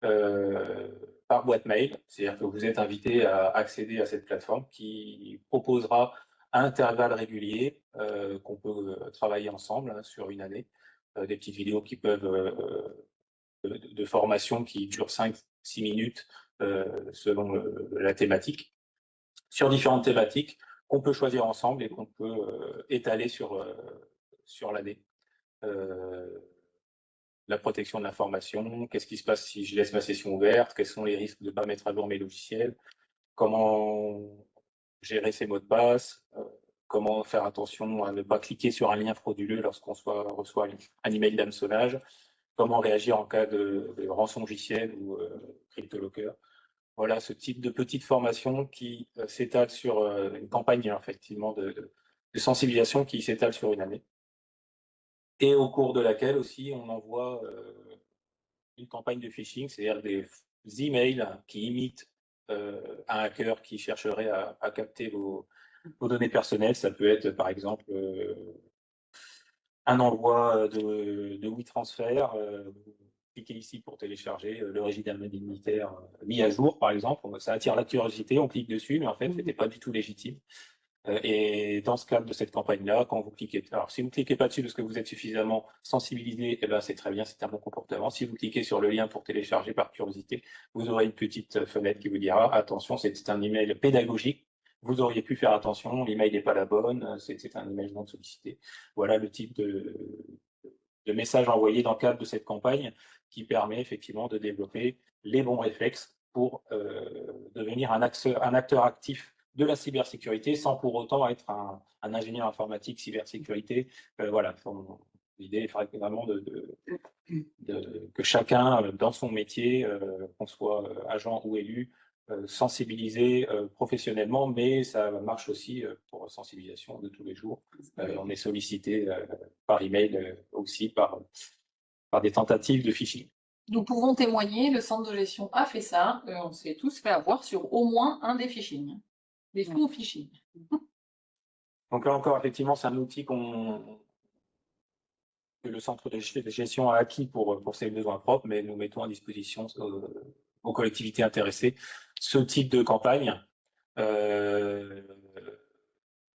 par boîte mail. C'est-à-dire que vous êtes invité à accéder à cette plateforme qui proposera à intervalles réguliers qu'on peut travailler ensemble sur une année. Des petites vidéos qui peuvent de formation qui durent 5-6 minutes selon la thématique, sur différentes thématiques qu'on peut choisir ensemble et qu'on peut étaler sur l'année. La protection de l'information, qu'est-ce qui se passe si je laisse ma session ouverte, quels sont les risques de ne pas mettre à jour mes logiciels, comment gérer ses mots de passe, comment faire attention à ne pas cliquer sur un lien frauduleux lorsqu'on reçoit un email d'hameçonnage, comment réagir en cas de rançongiciel ou CryptoLocker. Voilà ce type de petite formation qui s'étale sur une campagne effectivement de sensibilisation qui s'étale sur une année. Et au cours de laquelle aussi on envoie une campagne de phishing, c'est-à-dire des emails qui imitent un hacker qui chercherait à capter vos données personnelles. Ça peut être par exemple un envoi de WeTransfer. Cliquez ici pour télécharger le régime indemnitaire mis à jour, par exemple. Ça attire la curiosité, on clique dessus, mais en fait, ce n'était pas du tout légitime. Et dans ce cadre de cette campagne-là, quand vous cliquez, alors si vous ne cliquez pas dessus parce que vous êtes suffisamment sensibilisé, eh ben c'est très bien, c'est un bon comportement. Si vous cliquez sur le lien pour télécharger par curiosité, vous aurez une petite fenêtre qui vous dira attention, c'est un email pédagogique. Vous auriez pu faire attention, l'email n'est pas la bonne, c'est un email non sollicité. Voilà le type de message envoyé dans le cadre de cette campagne qui permet effectivement de développer les bons réflexes pour devenir un acteur actif de la cybersécurité sans pour autant être un ingénieur informatique cybersécurité. Voilà, l'idée est vraiment que chacun dans son métier, qu'on soit agent ou élu, sensibilisé professionnellement, mais ça marche aussi pour sensibilisation de tous les jours. On est sollicité par email aussi par des tentatives de phishing. Nous pouvons témoigner, le centre de gestion a fait ça, on s'est tous fait avoir sur au moins un des phishing, des faux phishing. Donc là encore, effectivement, c'est un outil que le centre de gestion a acquis pour ses besoins propres, mais nous mettons à disposition aux collectivités intéressées ce type de campagne.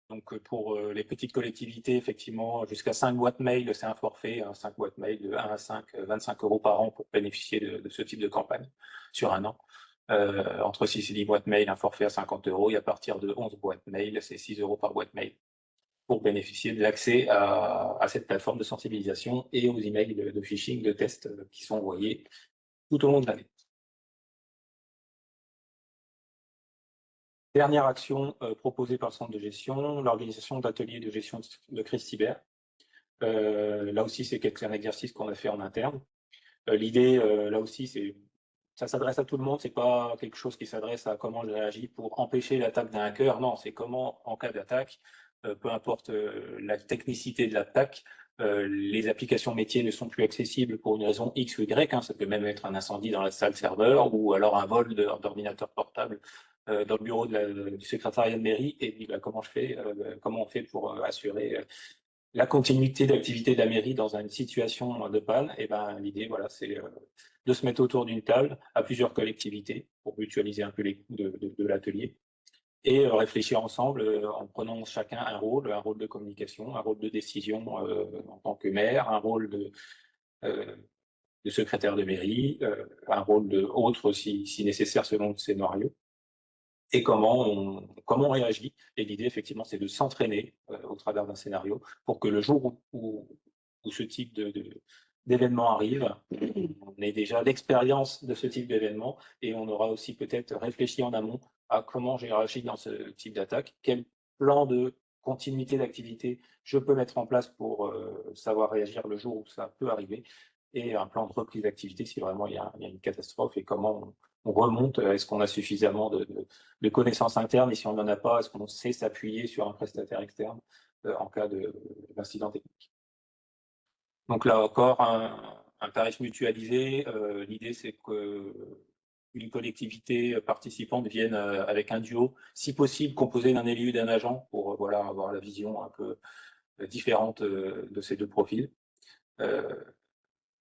Donc pour les petites collectivités, effectivement, jusqu'à 5 boîtes mail, c'est un forfait, 5 boîtes mail de 1 à 5, 25 € par an pour bénéficier de ce type de campagne sur un an. Entre 6 et 10 boîtes mail, un forfait à 50 €, et à partir de 11 boîtes mail, c'est 6 € par boîte mail pour bénéficier de l'accès à cette plateforme de sensibilisation et aux emails de phishing, de tests qui sont envoyés tout au long de l'année. Dernière action proposée par le centre de gestion, l'organisation d'ateliers de gestion de crise cyber. Là aussi, c'est un exercice qu'on a fait en interne. L'idée, là aussi, ça s'adresse à tout le monde, c'est pas quelque chose qui s'adresse à comment je réagis pour empêcher l'attaque d'un hacker, non, c'est comment, en cas d'attaque, peu importe la technicité de l'attaque, les applications métiers ne sont plus accessibles pour une raison X ou Y, hein, ça peut même être un incendie dans la salle serveur ou alors un vol d'ordinateur portable dans le bureau du secrétariat de mairie, et puis comment on fait pour assurer la continuité d'activité de la mairie dans une situation de panne. Et ben, l'idée, voilà, c'est de se mettre autour d'une table à plusieurs collectivités pour mutualiser un peu les coûts de l'atelier et réfléchir ensemble en prenant chacun un rôle de communication, un rôle de décision en tant que maire, un rôle de secrétaire de mairie, un rôle de autre si nécessaire selon le scénario, et comment on réagit. Et l'idée, effectivement, c'est de s'entraîner au travers d'un scénario pour que le jour où ce type d'événement arrive, on ait déjà l'expérience de ce type d'événement et on aura aussi peut-être réfléchi en amont à comment j'ai réagi dans ce type d'attaque, quel plan de continuité d'activité je peux mettre en place pour savoir réagir le jour où ça peut arriver, et un plan de reprise d'activité si vraiment il y a une catastrophe, et comment on remonte, est-ce qu'on a suffisamment de connaissances internes, et si on n'en a pas, est-ce qu'on sait s'appuyer sur un prestataire externe en cas d'incident technique. Donc là encore, un tarif mutualisé, l'idée c'est qu'une collectivité participante vienne avec un duo, si possible composé d'un élu et d'un agent, pour voilà, avoir la vision un peu différente de ces deux profils.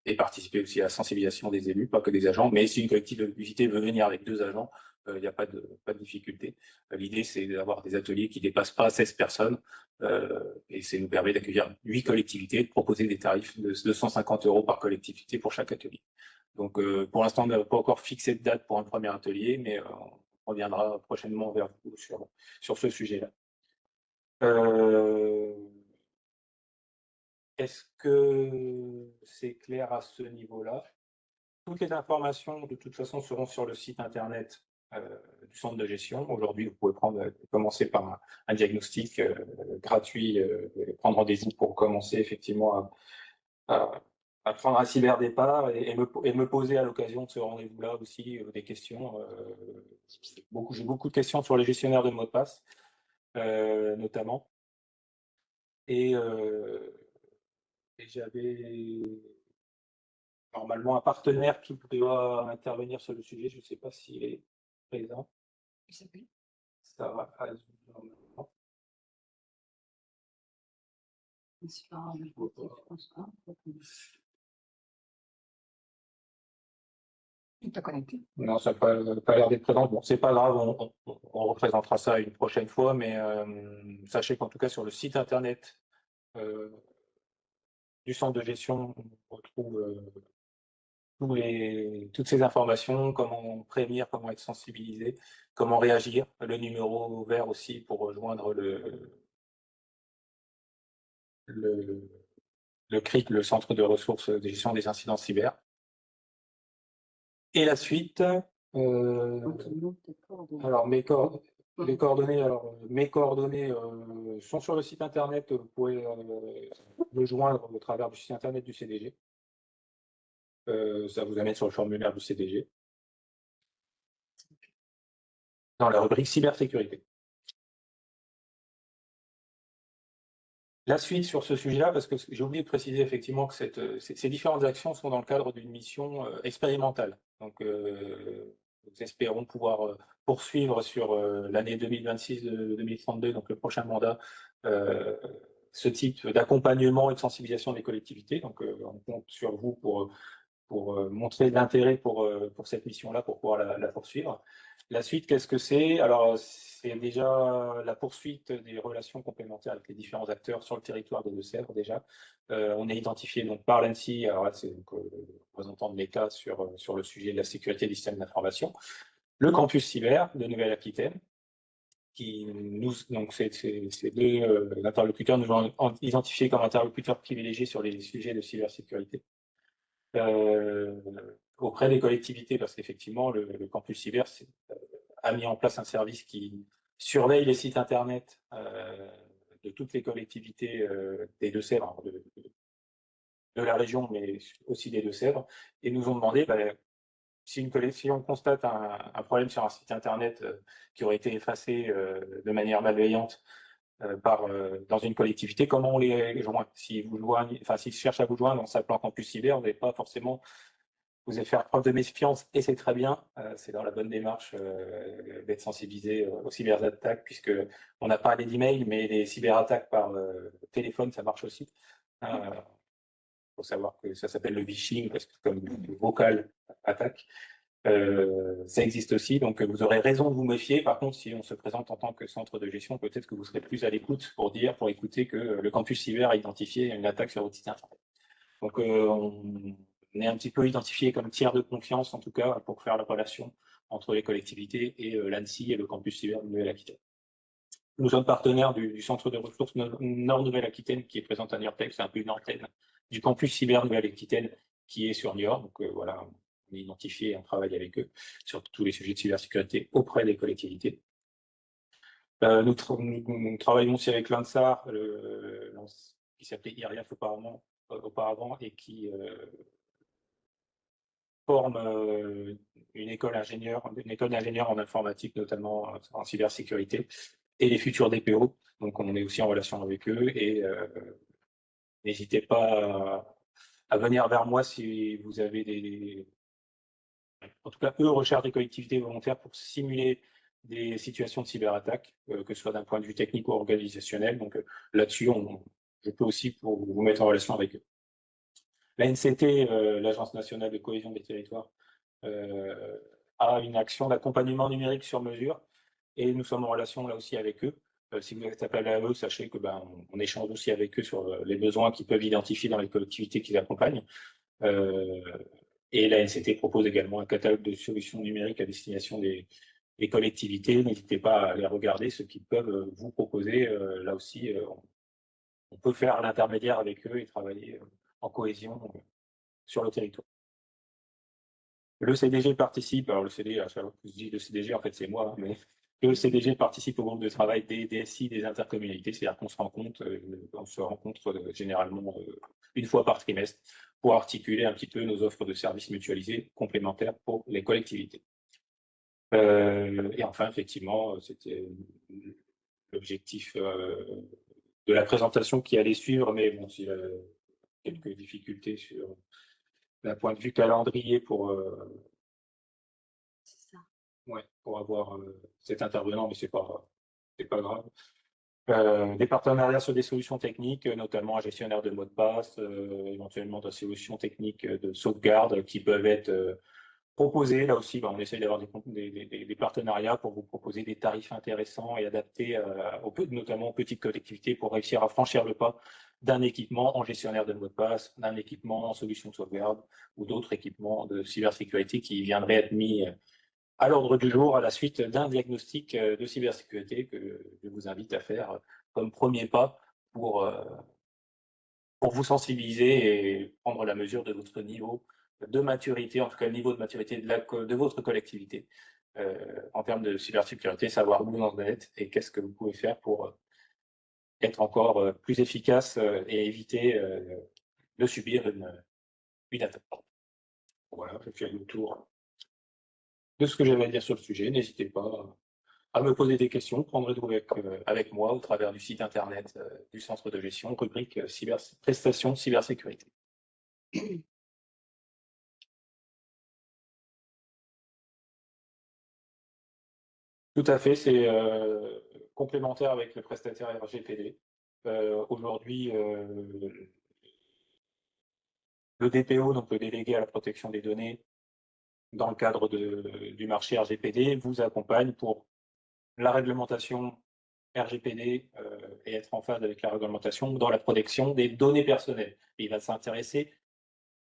Et participer aussi à la sensibilisation des élus, pas que des agents, mais si une collectivité veut venir avec 2 agents, il n'y a pas de difficulté. L'idée, c'est d'avoir des ateliers qui ne dépassent pas 16 personnes, et ça nous permet d'accueillir 8 collectivités, de proposer des tarifs de 250 € par collectivité pour chaque atelier. Donc, pour l'instant, on n'a pas encore fixé de date pour un premier atelier, mais on reviendra prochainement vers vous sur ce sujet-là. Est-ce que c'est clair à ce niveau-là? Toutes les informations, de toute façon, seront sur le site internet du centre de gestion. Aujourd'hui, vous pouvez commencer par un diagnostic gratuit, et prendre rendez-vous pour commencer effectivement à prendre un cyberdépart, et me poser à l'occasion de ce rendez-vous-là aussi des questions. J'ai beaucoup de questions sur les gestionnaires de mots de passe, notamment. Et j'avais normalement un partenaire qui doit intervenir sur le sujet. Je ne sais pas s'il est présent. Ça va normalement. Il n'est pas connecté. Non, ça n'a pas l'air d'être présent. Bon, c'est pas grave, on représentera ça une prochaine fois, mais sachez qu'en tout cas sur le site internet du centre de gestion, on retrouve toutes ces informations, comment prévenir, comment être sensibilisé, comment réagir, le numéro vert aussi pour rejoindre le CRIC, le Centre de ressources de gestion des incidents cyber. Et la suite, alors mes coordonnées sont sur le site internet, vous pouvez me joindre au travers du site internet du CDG. Ça vous amène sur le formulaire du CDG, dans la rubrique cybersécurité. La suite sur ce sujet-là, parce que j'ai oublié de préciser effectivement que ces différentes actions sont dans le cadre d'une mission expérimentale. Donc, nous espérons pouvoir poursuivre sur l'année 2026-2032, donc le prochain mandat, ce type d'accompagnement et de sensibilisation des collectivités. Donc, on compte sur vous pour montrer l'intérêt pour cette mission-là, pour pouvoir la poursuivre. La suite, qu'est-ce que c'est? Alors, c'est déjà la poursuite des relations complémentaires avec les différents acteurs sur le territoire des Deux-Sèvres déjà. On est identifié donc par l'ANSSI, alors là, c'est donc le représentant de l'État sur le sujet de la sécurité des systèmes d'information. Le campus cyber de Nouvelle-Aquitaine, donc ces deux interlocuteurs nous ont identifiés comme interlocuteurs privilégiés sur les sujets de cybersécurité. Auprès des collectivités, parce qu'effectivement, le campus cyber a mis en place un service qui surveille les sites internet de toutes les collectivités des Deux-Sèvres, de la région, mais aussi des Deux-Sèvres, et nous ont demandé si on constate un problème sur un site internet qui aurait été effacé de manière malveillante dans une collectivité, comment on les joint? S'ils cherchent à vous joindre en s'appelant Campus Cyber, vous allez faire preuve de méfiance, et c'est très bien. C'est dans la bonne démarche d'être sensibilisé aux cyberattaques, puisque on n'a pas les emails, mais les cyberattaques par téléphone, ça marche aussi. Faut savoir que ça s'appelle le phishing, parce que comme vocal attaque. Ça existe aussi, donc vous aurez raison de vous méfier. Par contre, si on se présente en tant que centre de gestion, peut-être que vous serez plus à l'écoute pour écouter que le campus cyber a identifié une attaque sur votre site internet. Donc on est un petit peu identifié comme tiers de confiance, en tout cas, pour faire la relation entre les collectivités et l'ANSSI et le campus cyber de Nouvelle-Aquitaine. Nous sommes partenaires du centre de ressources Nord Nouvelle-Aquitaine qui est présent à Niortais, c'est un peu une antenne du campus cyber Nouvelle-Aquitaine qui est sur Niort. Donc voilà, on est identifié et on travaille avec eux sur tous les sujets de cybersécurité auprès des collectivités. Nous travaillons aussi avec l'ANSAR, qui s'appelait IRIAF auparavant et qui forme une école d'ingénieurs en informatique, notamment en cybersécurité, et les futurs DPO. Donc on est aussi en relation avec eux, et n'hésitez pas à venir vers moi si vous avez en tout cas, eux recherchent des collectivités volontaires pour simuler des situations de cyberattaque, que ce soit d'un point de vue technique ou organisationnel. Donc là-dessus, je peux aussi vous mettre en relation avec eux. La NCT, l'Agence nationale de cohésion des territoires, a une action d'accompagnement numérique sur mesure, et nous sommes en relation là aussi avec eux. Si vous êtes appelé à eux, sachez que on échange aussi avec eux sur les besoins qu'ils peuvent identifier dans les collectivités qu'ils accompagnent. Et la NCT propose également un catalogue de solutions numériques à destination des collectivités. N'hésitez pas à les regarder, ce qu'ils peuvent vous proposer. Là aussi, on peut faire l'intermédiaire avec eux et travailler en cohésion sur le territoire. Le CDG participe, alors le CDG, à chaque fois que je dis le CDG, en fait c'est moi, mais le CDG participe au groupe de travail des DSI des intercommunalités, c'est-à-dire qu'on se rencontre généralement une fois par trimestre pour articuler un petit peu nos offres de services mutualisés complémentaires pour les collectivités. Et enfin, effectivement, c'était l'objectif de la présentation qui allait suivre, mais bon, s'il y a quelques difficultés d'un point de vue calendrier pour avoir cet intervenant, mais c'est pas grave. Des partenariats sur des solutions techniques, notamment un gestionnaire de mots de passe, éventuellement des solutions techniques de sauvegarde qui peuvent être proposées. Là aussi, on essaye d'avoir des partenariats pour vous proposer des tarifs intéressants et adaptés, notamment aux petites collectivités, pour réussir à franchir le pas d'un équipement en gestionnaire de mots de passe, d'un équipement en solution de sauvegarde ou d'autres équipements de cybersécurité qui viendraient être mis à l'ordre du jour à la suite d'un diagnostic de cybersécurité que je vous invite à faire comme premier pas pour vous sensibiliser et prendre la mesure de votre niveau de maturité, en tout cas le niveau de maturité de votre collectivité en termes de cybersécurité, savoir où vous en êtes et qu'est-ce que vous pouvez faire pour être encore plus efficace et éviter de subir une attaque. Voilà, je fais le tour de ce que j'avais à dire sur le sujet. N'hésitez pas à me poser des questions, prendre rendez-vous avec moi au travers du site internet du centre de gestion, rubrique prestations cybersécurité. Tout à fait, c'est complémentaire avec le prestataire RGPD. Aujourd'hui, le DPO, donc le délégué à la protection des données, dans le cadre du marché RGPD, vous accompagne pour la réglementation RGPD et être en phase avec la réglementation dans la protection des données personnelles. Et il va s'intéresser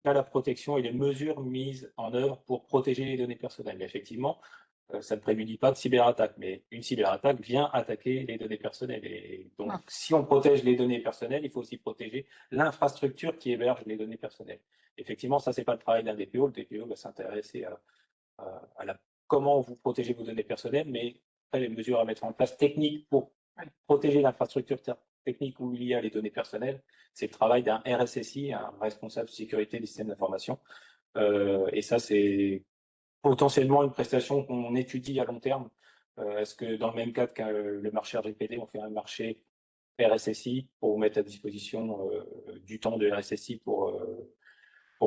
à la protection et les mesures mises en œuvre pour protéger les données personnelles. Effectivement, ça ne prémunit pas de cyberattaque, mais une cyberattaque vient attaquer les données personnelles. Et donc, si on protège les données personnelles, il faut aussi protéger l'infrastructure qui héberge les données personnelles. Effectivement, ça, c'est pas le travail d'un DPO. Le DPO va s'intéresser à comment vous protégez vos données personnelles, mais Après, les mesures à mettre en place techniques pour protéger l'infrastructure technique où il y a les données personnelles, c'est le travail d'un RSSI, un responsable sécurité des systèmes d'information. Et ça, c'est potentiellement une prestation qu'on étudie à long terme. Est-ce que dans le même cadre que le marché RGPD, on fait un marché RSSI pour mettre à disposition du temps de RSSI pour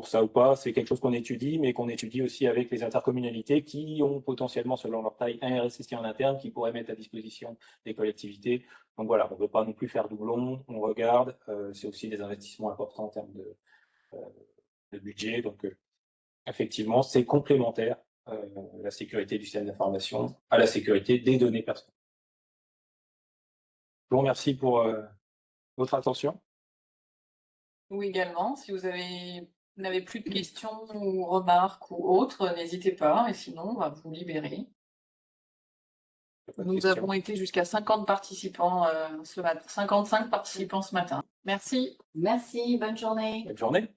ça ou pas? C'est quelque chose qu'on étudie, mais qu'on étudie aussi avec les intercommunalités qui ont potentiellement, selon leur taille, un RSSI en interne qui pourrait mettre à disposition des collectivités. Donc voilà, on ne veut pas non plus faire doublon, on regarde. C'est aussi des investissements importants en termes de budget. Donc effectivement, c'est complémentaire, la sécurité du système d'information à la sécurité des données personnelles. Je vous remercie pour votre attention. Nous également, si vous n'avez plus de questions ou remarques ou autres, n'hésitez pas, et sinon, on va vous libérer. Nous avons été jusqu'à 50 participants ce matin, 55 participants ce matin. Merci. Merci, bonne journée. Bonne journée.